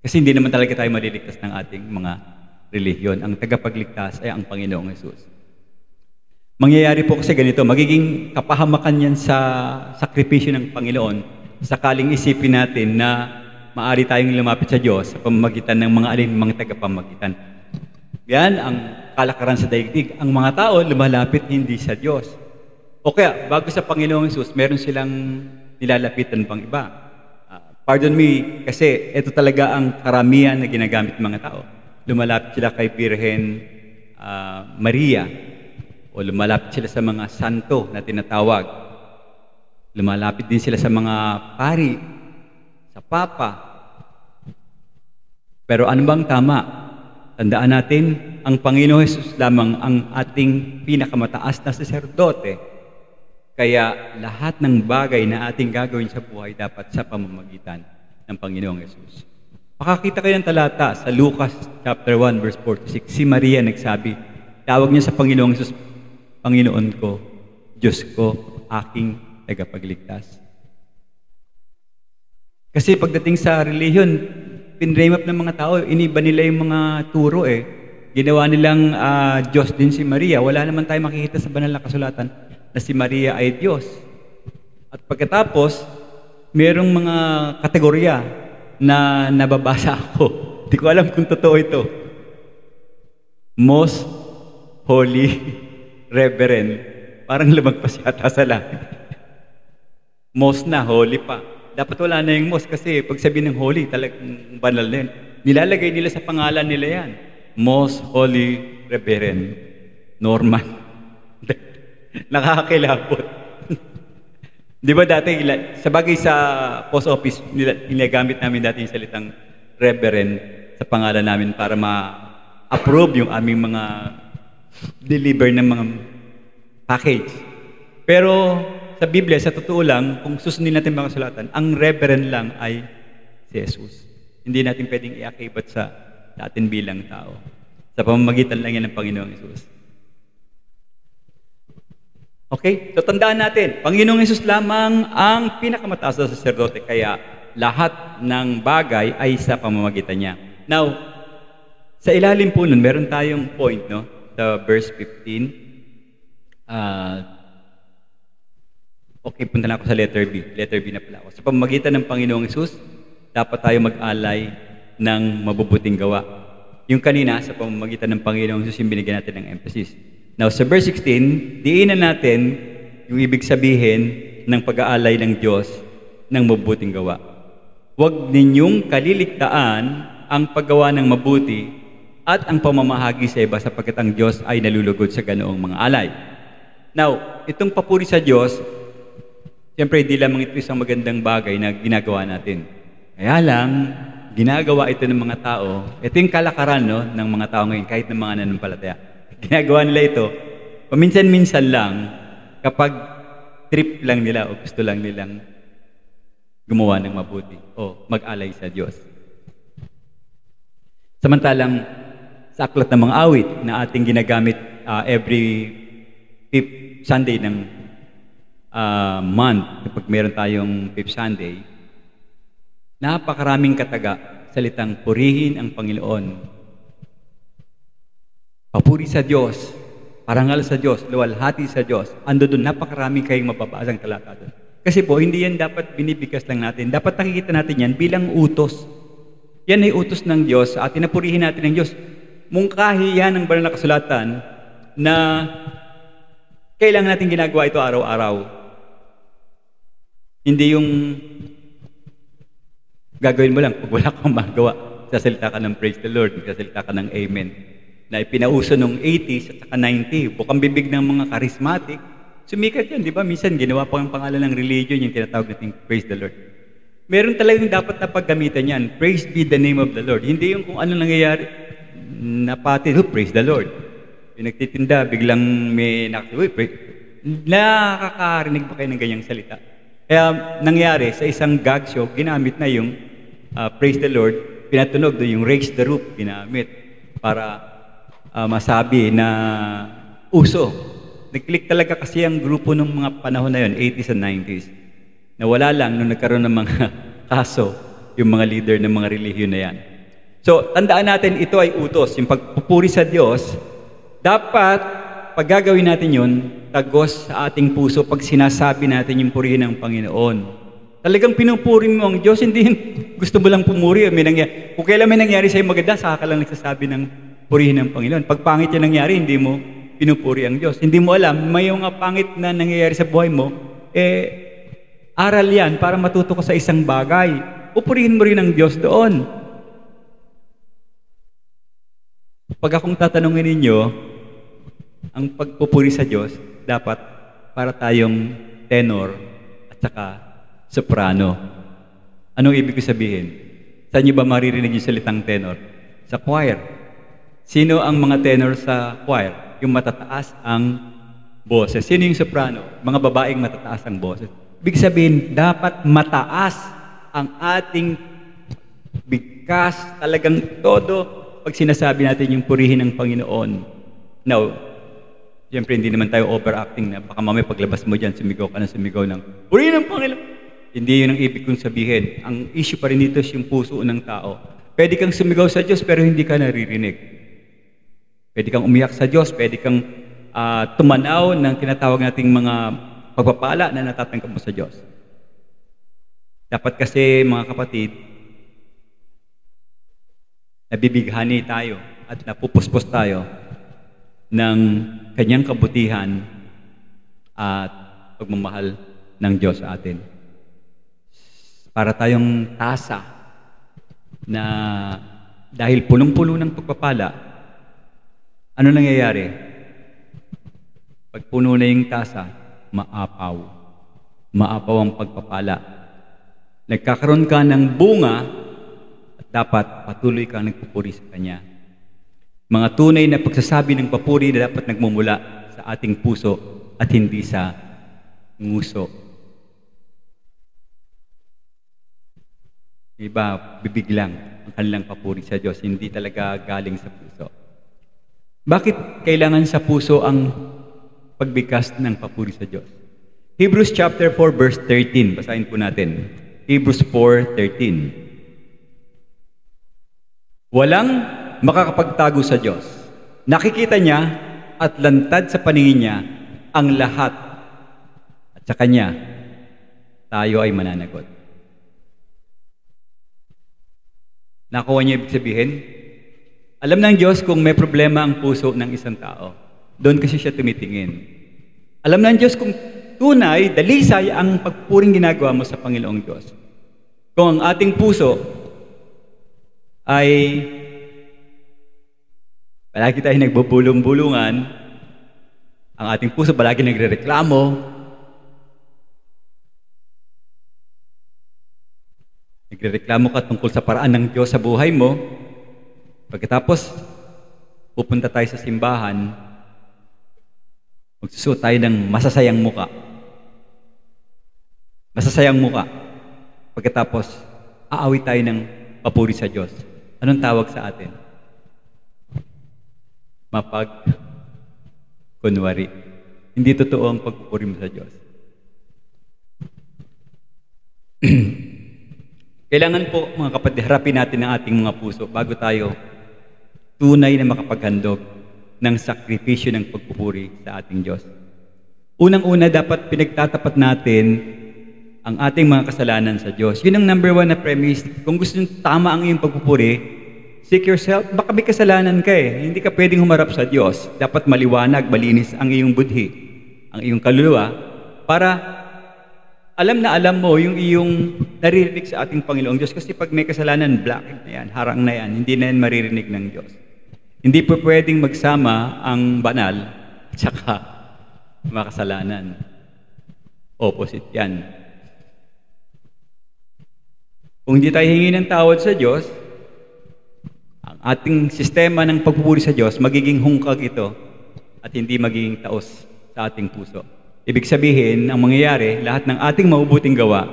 Kasi hindi naman talaga tayo maliligtas ng ating mga relihiyon. Ang tagapagligtas ay ang Panginoong Hesus. Mangyayari po kasi ganito, magiging kapahamakan yan sa sakripisyo ng Panginoon sakaling isipin natin na maaari tayong lumapit sa Diyos sa pamamagitan ng mga alinmang tagapamagitan. Yan ang kalakaran sa daigdig. Ang mga tao lumalapit hindi sa Diyos. O kaya, bago sa Panginoong Hesus, meron silang nilalapitan pang iba. Pardon me, kasi ito talaga ang karamihan na ginagamit ng mga tao. Lumalapit sila kay Birhen Maria, o lumalapit sila sa mga santo na tinatawag. Lumalapit din sila sa mga pari, sa papa. Pero ano bang tama? Tandaan natin, ang Panginoon Hesus lamang ang ating pinakamataas na saserdote. Kaya lahat ng bagay na ating gagawin sa buhay dapat sa pamamagitan ng Panginoong Hesus. Makakita kayo ng talata sa Lucas chapter 1 verse 46. Si Maria nagsabi, tawag niya sa Panginoong Hesus, Panginoon ko, Diyos ko, aking tagapagligtas. Kasi pagdating sa relihiyon, pinrame up ng mga tao, iniba nila yung mga turo eh. Ginawa nilang Diyos din si Maria. Wala naman tayo makikita sa banal na kasulatan na si Maria ay Diyos. At pagkatapos, mayroong mga kategorya na nababasa ako. Hindi ko alam kung totoo ito. Most Holy Reverend. Parang lumagpas yata sa langit. Most na, holy pa. Dapat wala na yung most kasi pag sabihin ng holy, talagang banal na yun. Nilalagay nila sa pangalan nila yan. Most Holy Reverend Norman. Nakakakilabot. Di ba dati, sa bagay sa post office, nilagamit namin dati yung salitang Reverend sa pangalan namin para ma-approve yung aming mga deliver ng mga package. Pero sa Biblia, sa totoo lang, kung susundin natin mga kasulatan, ang Reverend lang ay si Jesus. Hindi natin pwedeng iakibat sa atin bilang tao. Sa pamamagitan lang yan ng Panginoong Jesus. Okay? So tandaan natin, Panginoong Jesus lamang ang pinakamataas na saserdote, kaya lahat ng bagay ay sa pamamagitan niya. Now, sa ilalim po nun, meron tayong point, no? Sa verse 15. Okay, punta na ako sa letter B. Letter B na pala ako. Sa pamamagitan ng Panginoong Jesus, dapat tayo mag-alay ng mabubuting gawa. Yung kanina, sa pamamagitan ng Panginoong Jesus, yung binigyan natin ng emphasis. Now, sa verse 16, diinan natin yung ibig sabihin ng pag-aalay ng Diyos ng mabubuting gawa. Huwag ninyong kaliligtaan ang paggawa ng mabuti at ang pamamahagi sa iba sapagkat ang Diyos ay nalulugod sa ganoong mga alay. Now, itong papuri sa Diyos, siyempre hindi lamang ito isang magandang bagay na ginagawa natin. Kaya lang, ginagawa ito ng mga tao, ito yung kalakaran no, ng mga tao ngayon, kahit ng mga nanampalataya. Ginagawa nila ito, paminsan-minsan lang, kapag trip lang nila o gusto lang nilang gumawa ng mabuti o mag-alay sa Diyos. Samantalang, sa aklat ng mga awit na ating ginagamit every 5th Sunday ng month, kapag meron tayong 5th Sunday, napakaraming kataga, salitang purihin ang Panginoon. Papuri sa Diyos, parangal sa Diyos, luwalhati sa Diyos. Ando doon, napakaraming kayong mababasang talata doon. Kasi po, hindi yan dapat binibigkas lang natin. Dapat nakikita natin yan bilang utos. Yan ay utos ng Diyos at tinapurihin natin ng Diyos. Mungkahi yan ng banal na kasulatan na kailangan natin ginagawa ito araw-araw. Hindi yung gagawin mo lang pag wala kang magawa. Sasalita ka ng praise the Lord, sasalita ka ng amen. Na ipinauso nung 80s at saka 90, bukang bibig ng mga charismatic, sumikat yan, di ba? Minsan, ginawa pa ang pangalan ng religion, yung tinatawag natin, praise the Lord. Meron talagang dapat na paggamitan yan, praise be the name of the Lord. Hindi yung kung ano nangyayari, napati, praise the Lord. Yung nagtitinda, biglang may nakakarinig pa kayo ng ganyang salita. Kaya nangyari, sa isang gag show, ginamit na yung praise the Lord, pinatunog doon yung raise the roof, ginamit para masabi na uso. Nag-click talaga kasi ang grupo ng mga panahon na yun, 80s and 90s. Na wala lang nung nagkaroon ng mga kaso, yung mga leader ng mga relihiyon na yan. So, tandaan natin, ito ay utos. Yung pagpupuri sa Diyos, dapat pag gagawin natin yun, tagos sa ating puso pag sinasabi natin yung purihin ng Panginoon. Talagang pinupuri mo ang Diyos, hindi gusto mo lang pumuri. Kung kailan may nangyari sa'yo maganda, saka ka lang nagsasabi ng purihin ng Panginoon. Pag pangit yung nangyari, hindi mo pinupuri ang Diyos. Hindi mo alam, may mga pangit na nangyayari sa buhay mo, aral yan para matuto ka sa isang bagay. Pupurihin mo rin ang Diyos doon. Pag akong tatanungin ninyo, ang pagpupuri sa Diyos, dapat para tayong tenor at saka soprano. Anong ibig sabihin? Saan niyo ba maririnig yung salitang tenor? Sa choir. Sino ang mga tenor sa choir? Yung matataas ang boses. Sino yung soprano? Mga babaeng matataas ang boses. Ibig sabihin, dapat mataas ang ating bigkas, talagang todo pag sinasabi natin yung purihin ng Panginoon. Now, siyempre hindi naman tayo overacting na baka mamaya paglabas mo dyan, sumigaw ka ng sumigaw ng purihin ng Panginoon. Hindi yun ang ibig kong sabihin. Ang issue pa rin dito is yung puso ng tao. Pwede kang sumigaw sa Diyos pero hindi ka naririnig. Pwede kang umiyak sa Diyos, pwede kang tumanaw ng tinatawag nating mga pagpapala na natatanggap mo sa Diyos. Dapat kasi mga kapatid, nabibighani tayo at napupuspos tayo ng kanyang kabutihan at pagmamahal ng Diyos sa atin. Para tayong tasa na dahil punong-puno ng pagpapala, ano nangyayari? Pag puno na yung tasa, maapaw. Maapaw ang pagpapala. Nagkakaroon ka ng bunga at dapat patuloy kang nagpupuri sa Kanya. Mga tunay na pagsasabi ng papuri na dapat nagmumula sa ating puso at hindi sa nguso. Iba, bibig lang ang kanilang papuri sa Diyos, hindi talaga galing sa puso. Bakit kailangan sa puso ang pagbigkas ng papuri sa Diyos? Hebrews chapter 4 verse 13, basahin po natin. Hebrews 4:13. Walang makakapagtago sa Diyos. Nakikita niya at lantad sa paningin niya ang lahat. At sa Kanya, tayo ay mananagot. Nakuha niyo ibig sabihin? Alam ng Diyos kung may problema ang puso ng isang tao. Doon kasi siya tumitingin. Alam ng Diyos kung tunay, dalisay ang pagpuring ginagawa mo sa Panginoong Diyos. Kung ang ating puso ay palagi tayo nagbubulong-bulungan, ang ating puso palagi nagrereklamo, nagrereklamo ka tungkol sa paraan ng Diyos sa buhay mo, pagkatapos pupunta tayo sa simbahan, magsusuot tayo ng masasayang muka. Masasayang muka. Pagkatapos, aawit tayo ng papuri sa Diyos. Anong tawag sa atin? Mapag-kunwari. Hindi totoo ang pagpupuri mo sa Diyos. Kailangan po, mga kapatid, harapin natin ang ating mga puso bago tayo tunay na makapaghandog ng sakripisyo ng pagpupuri sa ating Diyos. Unang-una, dapat pinagtatapat natin ang ating mga kasalanan sa Diyos. Yun ang number one na premise. Kung gusto nyo tama ang iyong pagpupuri, seek yourself. Baka may kasalanan ka eh. Hindi ka pwedeng humarap sa Diyos. Dapat maliwanag, malinis ang iyong budhi, ang iyong kaluluwa, para alam na alam mo yung iyong naririnig sa ating Panginoong Diyos. Kasi pag may kasalanan, black na yan, harang na yan, hindi na yan maririnig ng Diyos. Hindi po pwedeng magsama ang banal at saka makasalanan. Opposite yan. Kung hindi tayo hingi ng tawad sa Diyos, ang ating sistema ng pagpupuri sa Diyos, magiging hungkag ito at hindi magiging taos sa ating puso. Ibig sabihin, ang mangyayari, lahat ng ating mabubuting gawa,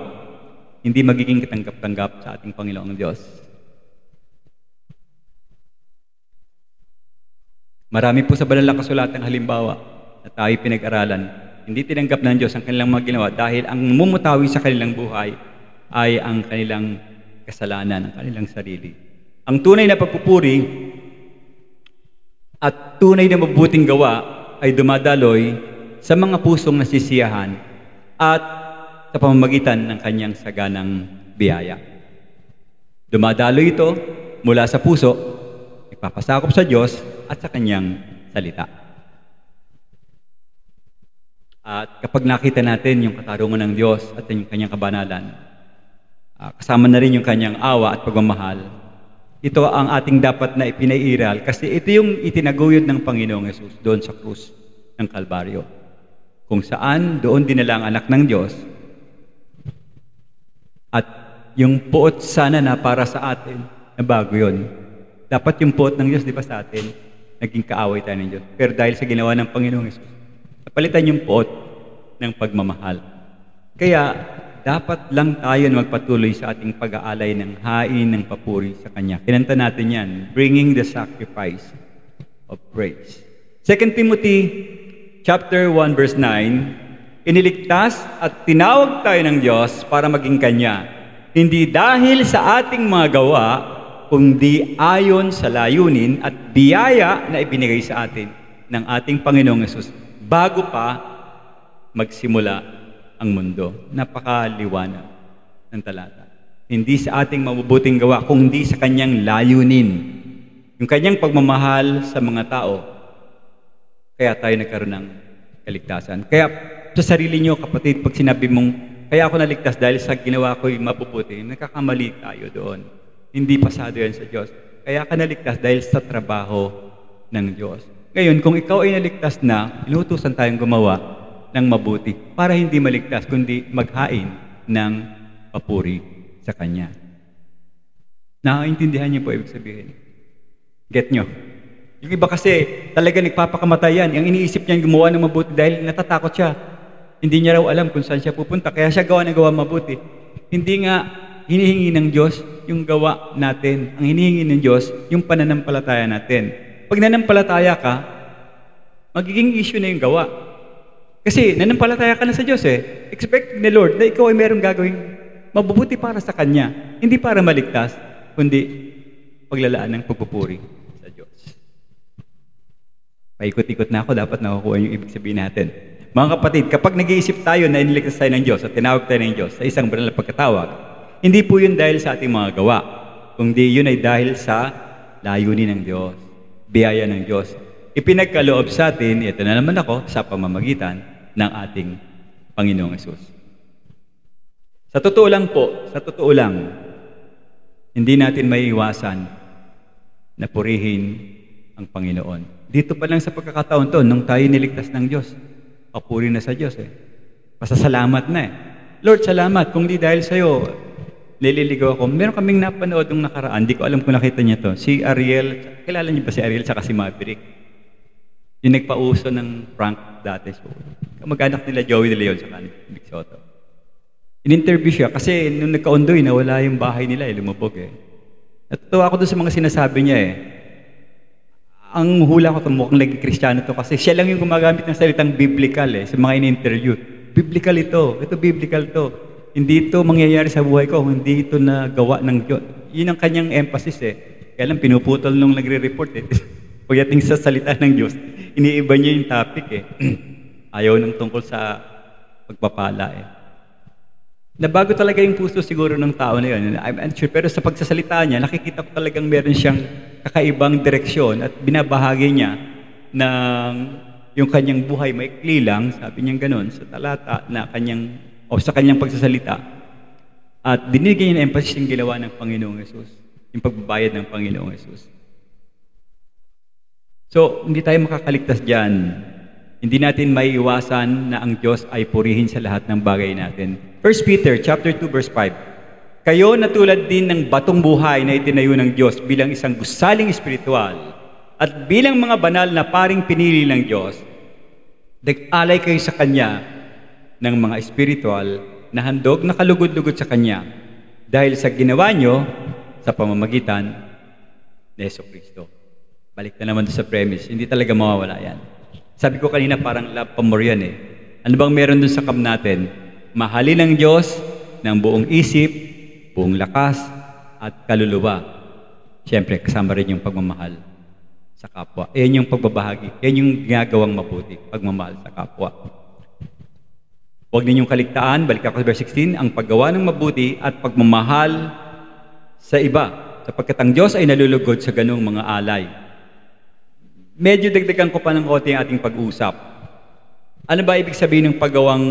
hindi magiging katanggap-tanggap sa ating Panginoong Diyos. Marami po sa banal na kasulatan halimbawa na tayo pinag-aralan, hindi tinanggap ng Diyos ang kanilang mga ginawa dahil ang mumutawi sa kanilang buhay ay ang kanilang kasalanan, ang kanilang sarili. Ang tunay na pagpupuri at tunay na mabubuting gawa ay dumadaloy sa mga pusong nasisiyahan at sa pamamagitan ng kanyang saganang biyaya. Dumadaloy ito mula sa puso, ipapasakop sa Diyos at sa kanyang salita. At kapag nakita natin yung katarungan ng Diyos at yung kanyang kabanalan, kasama na rin yung kanyang awa at pagmamahal, ito ang ating dapat na ipinairal kasi ito yung itinaguyod ng Panginoong Hesus doon sa krus ng Kalbaryo. Kung saan doon dinala ang anak ng Diyos at yung puot sana na para sa atin, na bago yun. Dapat yung puot ng Diyos, di ba sa atin, naging kaaway tayo ng Diyos. Pero dahil sa ginawa ng Panginoong Hesus, napalitan yung puot ng pagmamahal. Kaya, dapat lang tayo magpatuloy sa ating pag-aalay ng hain ng papuri sa Kanya. Kinanta natin yan, bringing the sacrifice of praise. 2 Timothy chapter 1 verse 9, iniligtas at tinawag tayo ng Diyos para maging Kanya, hindi dahil sa ating mga gawa, kundi ayon sa layunin at biyaya na ibinigay sa atin ng ating Panginoong Hesus bago pa magsimula ang mundo. Napakaliwanag ng talata. Hindi sa ating mabubuting gawa, kundi sa kanyang layunin. Yung kanyang pagmamahal sa mga tao. Kaya tayo nagkaroon ng kaligtasan. Kaya sa sarili nyo, kapatid, pag sinabi mong, kaya ako naligtas dahil sa ginawa ko'y mabubuti, nakakamali tayo doon. Hindi pasado yan sa Diyos. Kaya ka naligtas dahil sa trabaho ng Diyos. Ngayon, kung ikaw ay naligtas na, inuutusan tayong gumawa ng mabuti para hindi maligtas kundi maghain ng papuri sa Kanya. Nakaintindihan niyo po ibig sabihin? Get nyo? Yung iba kasi talaga nagpapakamatay yan. Ang iniisip niya gumawa ng mabuti dahil natatakot siya. Hindi niya raw alam kung saan siya pupunta. Kaya siya gawa ng gawa mabuti. Hindi nga hinihingi ng Diyos yung gawa natin. Ang hinihingi ng Diyos yung pananampalataya natin. Pag nanampalataya ka, magiging issue na yung gawa. Kasi nanampalataya ka na sa Diyos eh. Expect ni Lord na ikaw ay merong gagawing mabubuti para sa Kanya. Hindi para maligtas, kundi paglalaan ng pagpupuri sa Diyos. Paikot-ikot na ako, dapat nakukuha yung ibig sabihin natin. Mga kapatid, kapag nag-iisip tayo na iniligtas tayo ng Diyos at tinawag tayo ng Diyos sa isang banal na pagkatawag, hindi po yun dahil sa ating mga gawa, kundi yun ay dahil sa layunin ng Diyos, biyaya ng Diyos. Ipinagkaloob sa atin, ito na naman ako, sa pamamagitan ng ating Panginoong Hesus. Sa totoo lang po, hindi natin maiiwasan na purihin ang Panginoon. Dito pa lang sa pagkakataon to, nung tayo niligtas ng Diyos, papuri na sa Diyos Pasasalamat na Lord, salamat. Kung di dahil sa'yo, nililigaw ako. Meron kaming napanood nung nakaraan, di ko alam kung nakita niya to. Si Ariel, kilala niyo ba si Ariel tsaka si Maverick? Yung nagpauso ng prank dati. So, kamag-anak nila Joey De Leon sa Big Soto. In-interview siya kasi nung nagka-undoy, nawala yung bahay nila, lumubog Natutuwa ako doon sa mga sinasabi niya Ang hula ko, mukhang naging Kristiyano to kasi siya lang yung gumagamit ng salitang biblical sa mga in-interview. Biblical ito biblical to. Hindi ito mangyayari sa buhay ko, hindi ito na gawa ng Diyos. Yun ang kanyang emphasis Kaya lang pinuputol nung nagre-report Pagdating sa salita ng Diyos, iniiba niya yung topic Ayaw nang tungkol sa pagpapala Nabago talaga yung puso siguro ng tao na yun. I'm unsure. Pero sa pagsasalita niya, nakikita ko talagang meron siyang kakaibang direksyon at binabahagi niya ng yung kanyang buhay maikli lang, sabi niya gano'n, sa talata na sa kanyang pagsasalita. At binigyan niya ng emphasis yung ginawa ng Panginoong Hesus, yung pagbabayad ng Panginoong Hesus. So, hindi tayo makakaligtas dyan. Hindi natin maiiwasan na ang Diyos ay purihin sa lahat ng bagay natin. 1 Peter chapter 2 verse 5. Kayo na tulad din ng batong buhay na itinayo ng Diyos bilang isang gusaling espiritual at bilang mga banal na paring pinili ng Diyos, nag-alay kayo sa Kanya ng mga espiritual na handog na kalugod-lugod sa Kanya dahil sa ginawa nyo sa pamamagitan ni Jesucristo. Balik na naman sa premise, hindi talaga mawawala yan. Sabi ko kanina parang love pamor yan Ano bang meron dun sa camp natin? Mahalin ng Diyos ng buong isip, buong lakas, at kaluluwa. Siyempre, kasama rin yung pagmamahal sa kapwa. Yan yung pagbabahagi. Yan yung ginagawang mabuti, pagmamahal sa kapwa. Huwag ninyong kaligtaan, balik ako sa verse 16, ang paggawa ng mabuti at pagmamahal sa iba, sapagkat ang Diyos ay nalulugod sa ganung mga alay. Medyo dagdagan ko pa ng konti ang ating pag-uusap. Ano ba ibig sabihin ng paggawang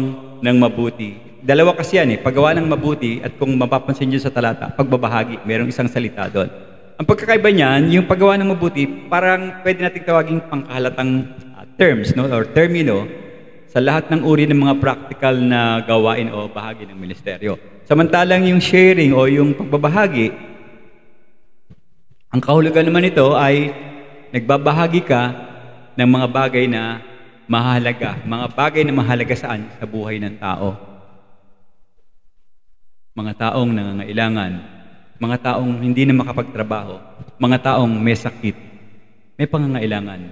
ng mabuti? Dalawa kasi yan paggawa ng mabuti at kung mapapansin nyo sa talata, pagbabahagi, merong isang salita doon. Ang pagkakaiba niyan, yung paggawa ng mabuti, parang pwede nating tawaging pangkahalatang terms, no? Or termino sa lahat ng uri ng mga practical na gawain o bahagi ng ministeryo. Samantalang yung sharing o yung pagbabahagi, ang kahulugan naman nito ay nagbabahagi ka ng mga bagay na mahalaga. Mga bagay na mahalaga saan? Sa buhay ng tao. Mga taong nangangailangan. Mga taong hindi na makapagtrabaho, mga taong may sakit, may pangangailangan.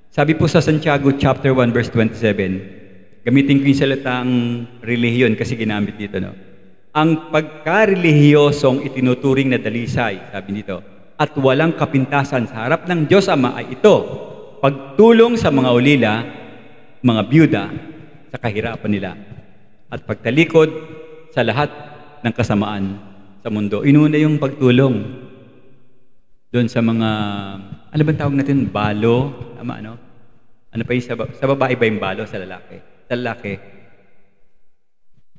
Sabi po sa Santiago chapter 1 verse 27, gamitin ko yung salitang relihiyon kasi ginamit dito, no? Ang pagka-relihiyosong itinuturing na dalisay, sabi dito, at walang kapintasan sa harap ng Diyos Ama ay ito, pagtulong sa mga ulila, mga byuda, sa kahirapan nila, at pagtalikod sa lahat ng kasamaan sa mundo. Inuna yung pagtulong doon sa mga, ano ba tawag natin? Balo? Tama, ano? Ano pa yung sa babae ba yung balo? Sa lalaki? Sa lalaki,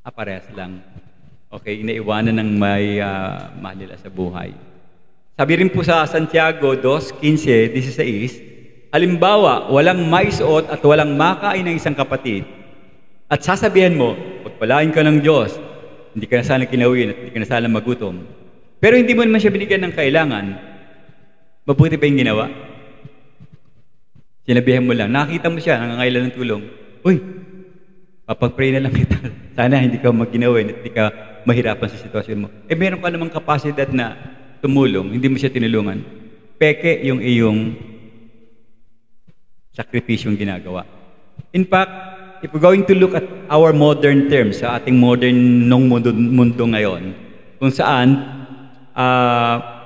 parehas lang. Okay, inaiwanan ng may mahal nila sa buhay. Sabi rin po sa Santiago 2:15-16, halimbawa, walang maisuot at walang makain ng isang kapatid, at sasabihan mo, pagpalain ka ng Diyos, hindi ka na sana kinawin at hindi ka na sana magutom. Pero hindi mo naman siya binigyan ng kailangan. Mabuti pa yung ginawa? Sinabihan mo lang, nakita mo siya, nangangailangan ng tulong. Uy, papag-pray na lang kita. Sana hindi ka magginawin at hindi ka mahirapan sa sitwasyon mo. Meron ka namang kapasidad na tumulong, hindi mo siya tinulungan. Peke yung iyong sakripisyong ginagawa. In fact, if we're going to look at our modern terms, sa ating modern mundo ngayon, kung saan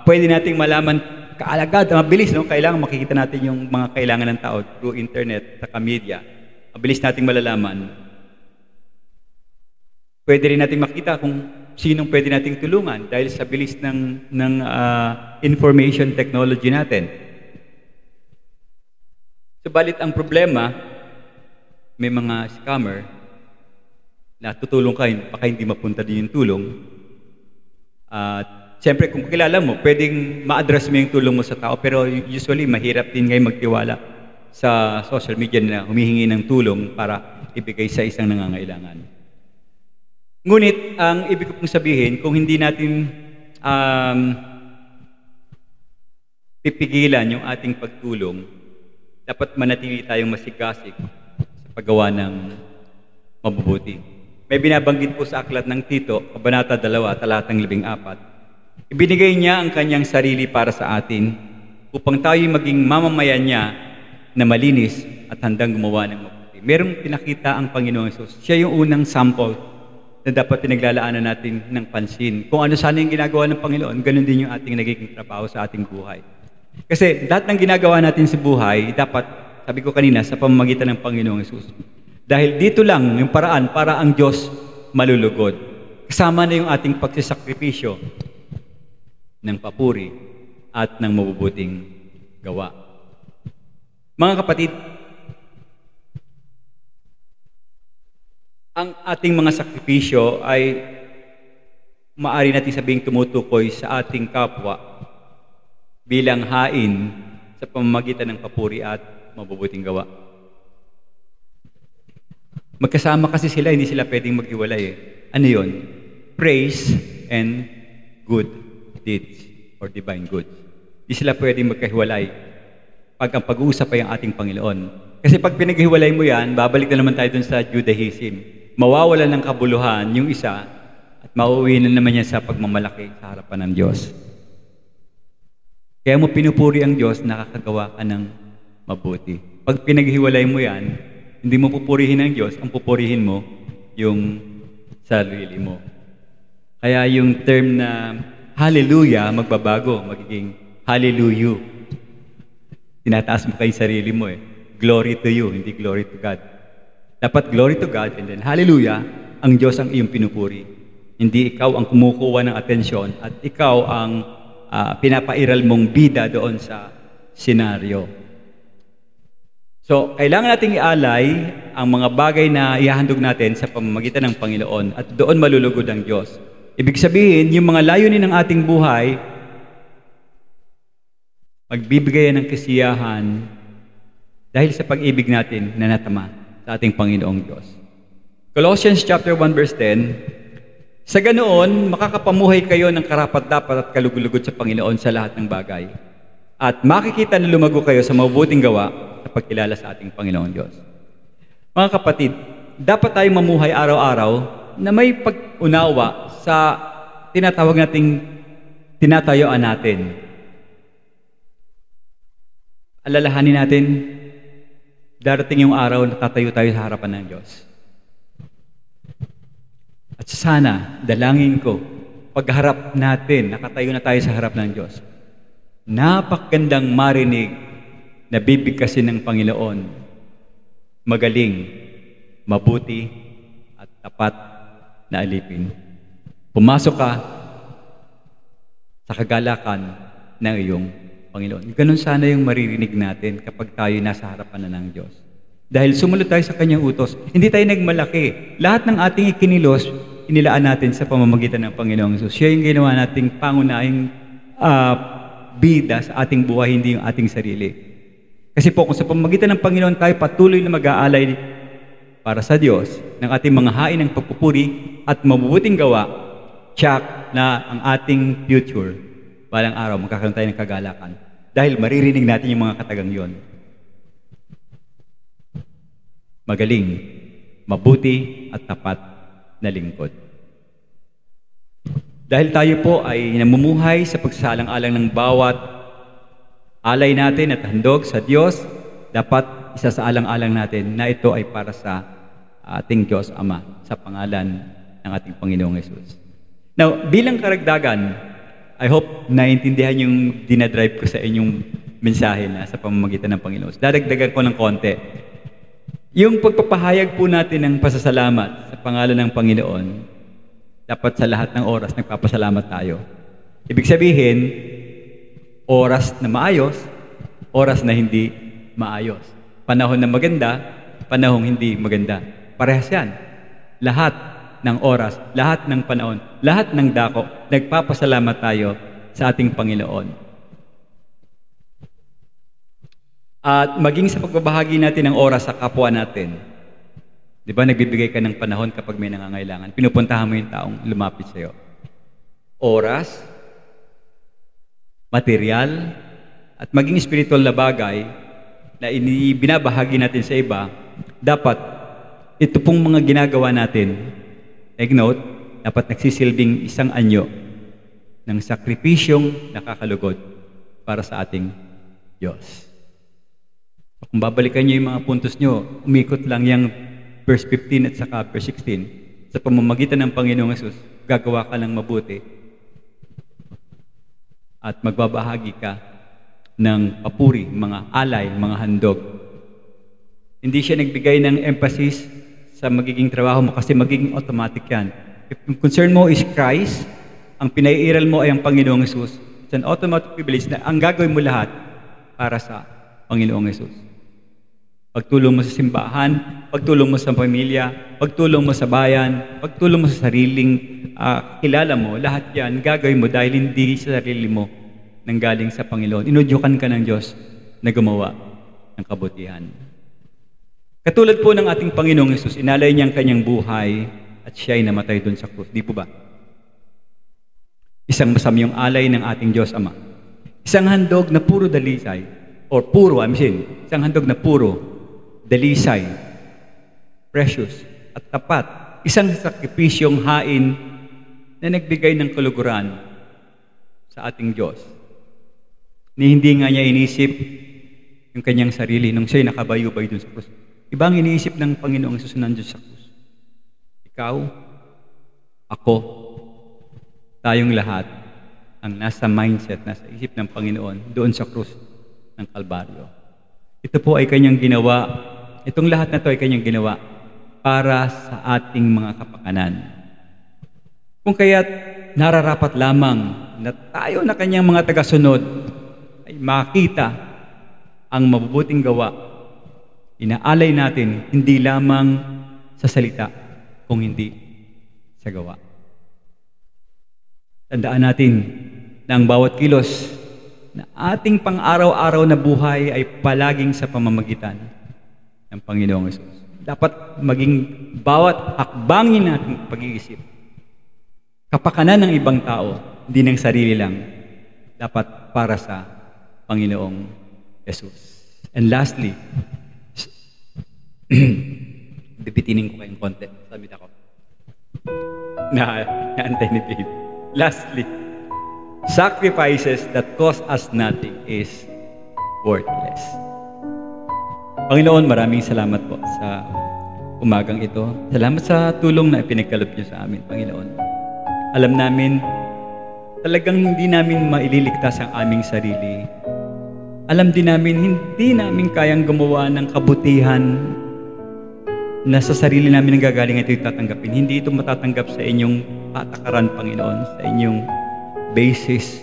pwede nating malaman kaalagad, mabilis, no? Kailangan makikita natin yung mga kailangan ng tao through internet, sa media. Mabilis nating malalaman. Pwede rin nating makita kung sinong pwede nating tulungan dahil sa bilis ng information technology natin. Subalit ang problema, may mga scammer na tutulong ka, baka hindi mapunta din yung tulong. At siyempre, kung kilala mo, pwedeng ma-address mo yung tulong mo sa tao, pero usually, mahirap din ngayon magtiwala sa social media na humihingi ng tulong para ibigay sa isang nangangailangan. Ngunit, ang ibig ko pong sabihin, kung hindi natin pipigilan yung ating pagtulong, dapat manatili tayong masigasig paggawa ng mabubuti. May binabanggit po sa aklat ng Tito, Kabanata 2, talatang 14. Ibinigay niya ang kanyang sarili para sa atin upang tayo'y maging mamamayan niya na malinis at handang gumawa ng mabuti. Merong pinakita ang Panginoong Hesus. Siya yung unang sample na dapat pinaglalaanan natin ng pansin. Kung ano sana yung ginagawa ng Panginoon, ganun din yung ating nagiging trabaho sa ating buhay. Kasi lahat ng ginagawa natin sa buhay, dapat sabi ko kanina, sa pamamagitan ng Panginoong Hesus. Dahil dito lang yung paraan para ang Diyos malulugod. Kasama na yung ating pagsisakripisyo ng papuri at ng mabubuting gawa. Mga kapatid, ang ating mga sakripisyo ay maaari natin sabing tumutukoy sa ating kapwa bilang hain sa pamamagitan ng papuri at mabubuting gawa. Magkasama kasi sila, hindi sila pwedeng maghiwalay. Ano yun? Praise and good deeds or divine goods. Hindi sila pwedeng magkahiwalay pag ang pag-uusap ay ang ating Panginoon. Kasi pag pinaghiwalay mo yan, babalik na naman tayo dun sa Judaism. Mawawalan ng kabuluhan yung isa at mauwi na naman yan sa pagmamalaki sa harapan ng Diyos. Kaya mo pinupuri ang Diyos, nakakagawa ka ng mabuti. Pag pinaghiwalay mo yan, hindi mo pupurihin ang Diyos, ang pupurihin mo yung sarili mo. Kaya yung term na hallelujah, magbabago, magiging hallelujah. Tinataas mo kay sarili mo eh. Glory to you, hindi glory to God. Dapat glory to God and then hallelujah, ang Diyos ang iyong pinupuri. Hindi ikaw ang kumukuha ng atensyon at ikaw ang pinapairal mong bida doon sa senaryo. So, kailangan nating ialay ang mga bagay na ihahandog natin sa pamamagitan ng Panginoon at doon malulugod ang Diyos. Ibig sabihin, yung mga layunin ng ating buhay, magbibigay ng kasiyahan dahil sa pag-ibig natin na natama sa ating Panginoong Diyos. Colossians chapter 1 verse 10, sa ganoon, makakapamuhay kayo ng karapat-dapat at kalugulugod sa Panginoon sa lahat ng bagay. At makikita na lumago kayo sa mabuting gawa sa pagkilala sa ating Panginoong Diyos. Mga kapatid, dapat tayong mamuhay araw-araw na may pag-unawa sa tinatawag nating tinatayuan natin. Alalahanin natin, darating yung araw na tatayo tayo sa harapan ng Diyos. At sana, dalangin ko, pagharap natin, nakatayo na tayo sa harap ng Diyos. Napakagandang marinig na bibigkasin ng Panginoon. Magaling, mabuti, at tapat na alipin. Pumasok ka sa kagalakan ng iyong Panginoon. Ganon sana yung maririnig natin kapag tayo nasa harapan na ng Diyos. Dahil sumunod tayo sa Kanyang utos, hindi tayo nagmalaki. Lahat ng ating ikinilos, inilaan natin sa pamamagitan ng Panginoong Jesus. Siya yung ginawa nating pangunahing bida sa ating buhay, hindi yung ating sarili. Kasi po, kung sa pamamagitan ng Panginoon tayo patuloy na mag-aalay para sa Diyos ng ating mga hain ng pagpupuri at mabubuting gawa, tiyak na ang ating future, balang araw, magkakaroon tayo ng kagalakan. Dahil maririnig natin yung mga katagang yon. Magaling, mabuti at tapat na lingkod. Dahil tayo po ay namumuhay sa pagsasalang-alang ng bawat alay natin at handog sa Diyos, dapat isasaalang-alang natin na ito ay para sa ating Diyos Ama sa pangalan ng ating Panginoong Yesus. Now, bilang karagdagan, I hope naiintindihan yung dinadrive ko sa inyong mensahe na sa pamamagitan ng Panginoon. Dadagdagan ko ng konti. Yung pagpapahayag po natin ng pasasalamat sa pangalan ng Panginoon, dapat sa lahat ng oras nagpapasalamat tayo. Ibig sabihin, oras na maayos, oras na hindi maayos. Panahon na maganda, panahong hindi maganda. Parehas yan. Lahat ng oras, lahat ng panahon, lahat ng dako, nagpapasalamat tayo sa ating Panginoon. At maging sa pagbabahagi natin ng oras sa kapwa natin. Di ba, nagbibigay ka ng panahon kapag may nangangailangan. Pinupuntahan mo yung taong lumapit sa'yo. Oras, material, at maging spiritual na bagay na binabahagi natin sa iba, dapat ito pong mga ginagawa natin, take note, dapat nagsisilbing isang anyo ng sakripisyong nakakalugod para sa ating Diyos. Kung babalikan niyo yung mga puntos niyo, umikot lang yung verse 15 at saka verse 16. Sa pamamagitan ng Panginoong Yesus, gagawa ka ng mabuti at magbabahagi ka ng papuri, mga alay, mga handog. Hindi siya nagbigay ng emphasis sa magiging trabaho mo kasi magiging automatic yan. If yung concern mo is Christ, ang pinaiiral mo ay ang Panginoong Yesus, it's an automatic privilege na ang gagawin mo lahat para sa Panginoong Yesus. Pagtulong mo sa simbahan, pagtulong mo sa pamilya, pagtulong mo sa bayan, pagtulong mo sa sariling kilala mo, lahat yan gagawin mo dahil hindi sa sarili mo nanggaling sa Panginoon. Inudyukan ka ng Diyos na gumawa ng kabutihan. Katulad po ng ating Panginoong Yesus, inalay niya ang kanyang buhay at siya ay namatay doon sa krus. Di po ba? Isang masamyong alay ng ating Diyos Ama. Isang handog na puro dalisay, isang handog na puro dalisay, precious at tapat. Isang sakripisyong hain na nagbigay ng kaluguran sa ating Diyos. Ni hindi nga niya inisip yung kanyang sarili nung siya'y nakabayubay dun sa krus. Ibang iniisip ng Panginoong Yesus na nandiyan sa krus. Ikaw, ako, tayong lahat ang nasa mindset, nasa isip ng Panginoon doon sa krus. ng Kalbaryo. Ito po ay kanyang ginawa, itong lahat na ito ay kanyang ginawa para sa ating mga kapakanan. Kung kaya't nararapat lamang na tayo na kanyang mga tagasunod ay makita ang mabubuting gawa. Inaalay natin hindi lamang sa salita, kung hindi sa gawa. Tandaan natin na ang bawat kilos na ating pang-araw-araw na buhay ay palaging sa pamamagitan ng Panginoong Hesus. Dapat maging bawat hakbangin nating pag-iisip. Kapakanan ng ibang tao, hindi ng sarili lang, dapat para sa Panginoong Hesus. And lastly, bibitinin ko kayong konti. Sabit ako. Naantay ni Babe. Lastly, sacrifices that cost us nothing is worthless. Panginoon, maraming salamat po sa umagang ito. Salamat sa tulong na ipinagkaloob niyo sa amin, Panginoon. Alam namin, talagang hindi namin maililigtas ang aming sarili. Alam din namin, hindi namin kayang gumawa ng kabutihan na sa sarili namin ang gagaling ito tatanggapin. Hindi ito matatanggap sa inyong patakaran, Panginoon, sa inyong basis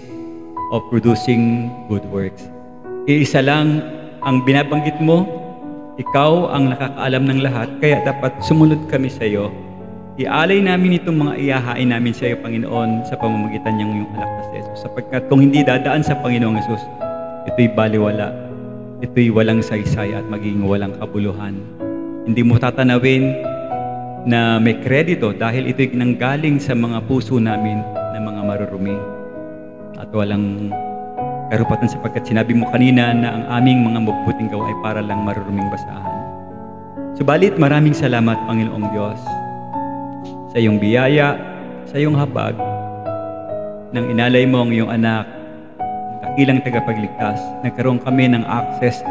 of producing good works. Iisa lang ang binabanggit mo, ikaw ang nakakaalam ng lahat, kaya dapat sumunod kami sa iyo. Ialay namin itong mga iyahain namin sa iyo, Panginoon, sa pamamagitan ng iyong anak na si Jesus. Sapagkat kung hindi dadaan sa Panginoong Jesus, ito'y baliwala, ito'y walang saysay at maging walang kabuluhan. Hindi mo tatanawin na may kredito dahil ito'y nanggaling sa mga puso namin na mga marurumi at walang karupatan sapagkat sinabi mo kanina na ang aming mga mabubuting gawa ay para lang maruruming basahan. Subalit maraming salamat, Panginoong Diyos, sa iyong biyaya, sa iyong habag, nang inalay mo ang iyong anak, ang dakilang tagapagligtas, nagkaroon kami ng access,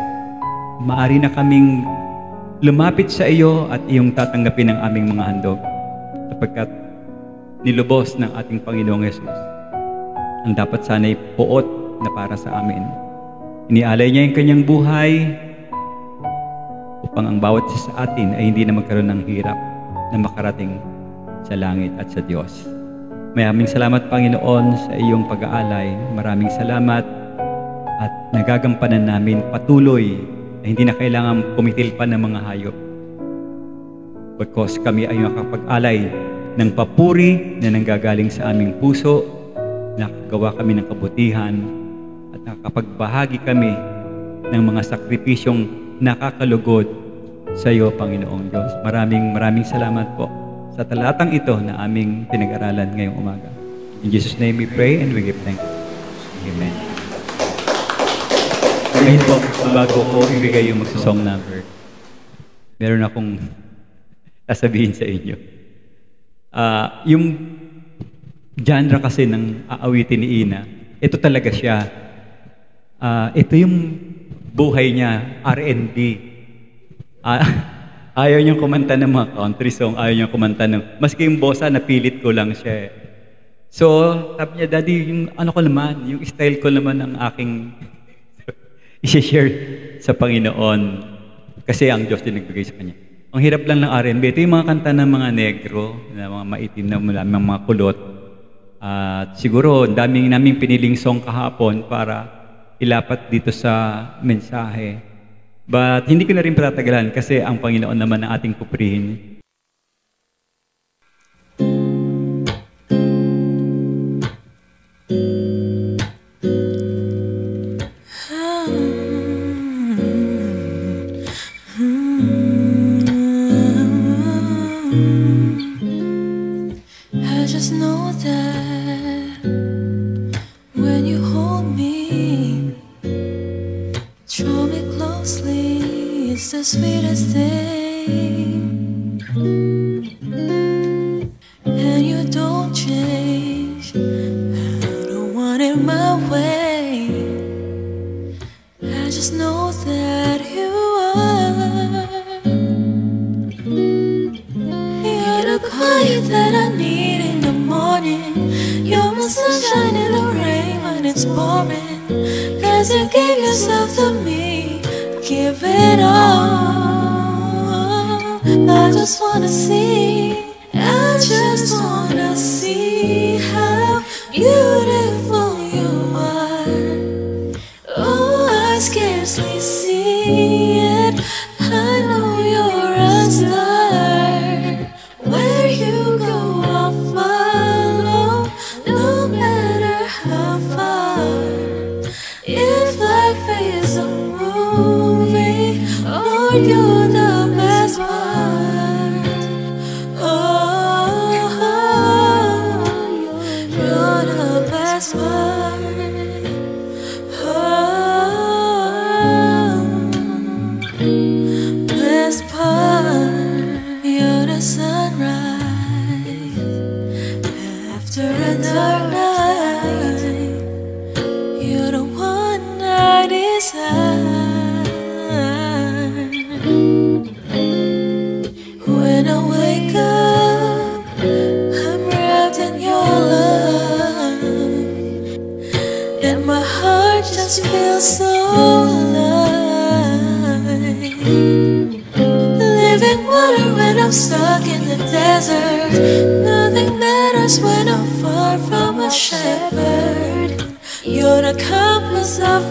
maaari na kaming lumapit sa iyo at iyong tatanggapin ang aming mga handog sapagkat nilubos ng ating Panginoong Hesus ang dapat sana'y puot na para sa amin. Inialay niya yung kanyang buhay upang ang bawat isa sa atin ay hindi na magkaroon ng hirap na makarating sa langit at sa Diyos. Maraming salamat, Panginoon, sa iyong pag-aalay. Maraming salamat at nagagampanan namin patuloy na hindi na kailangan kumitil pa ng mga hayop. Because kami ay makapag-alay ng papuri na nanggagaling sa aming puso, nakagawa kami ng kabutihan, at nakapagbahagi kami ng mga sakripisyong nakakalugod sa iyo, Panginoong Diyos. Maraming salamat po sa talatang ito na aming pinag-aralan ngayong umaga. In Jesus' name we pray and we give thanks. Amen. Ngayon po, bago ko ibigay yung magsasong number, meron akong sasabihin sa inyo. Yung genre kasi ng aawitin ni Ina, ito talaga siya. Ito yung buhay niya, R&B. Ayaw niyang kumanta ng mga country song, ayaw niyang kumanta ng... Maski yung bossa, napilit ko lang siya. So, sabi niya, Daddy, yung ano ko naman, yung style ko naman ang aking... i-share sa Panginoon kasi ang Diyos din nagbigay sa kanya. Ang hirap lang ng R&B. Ito yung mga kanta ng mga negro, na mga maitim na mga kulot. At siguro, daming naming piniling song kahapon para ilapat dito sa mensahe. But hindi ko na rin patatagalan kasi ang Panginoon naman ang ating pupurihin. The sweetest thing, and you don't change. I don't want it my way. I just know that you are. You're the quiet that I need in the morning. You're my sunshine in the rain when it's pouring. 'cause you gave yourself to me. Give it all. I just wanna see, I just wanna see how beautiful you are. Oh, I scarcely see it. I know you're a star. Where you go, I'll follow, no matter how far. If life is a movie, oh, you're the best part. Oh, you're the best part. Best part. You're the sunrise after a dark night. You're the one I desire. When I wake up, I'm wrapped in your love, and my heart just feels so alive. Living water when I'm stuck in the desert. Nothing matters when I'm far from a shepherd. You're the compass of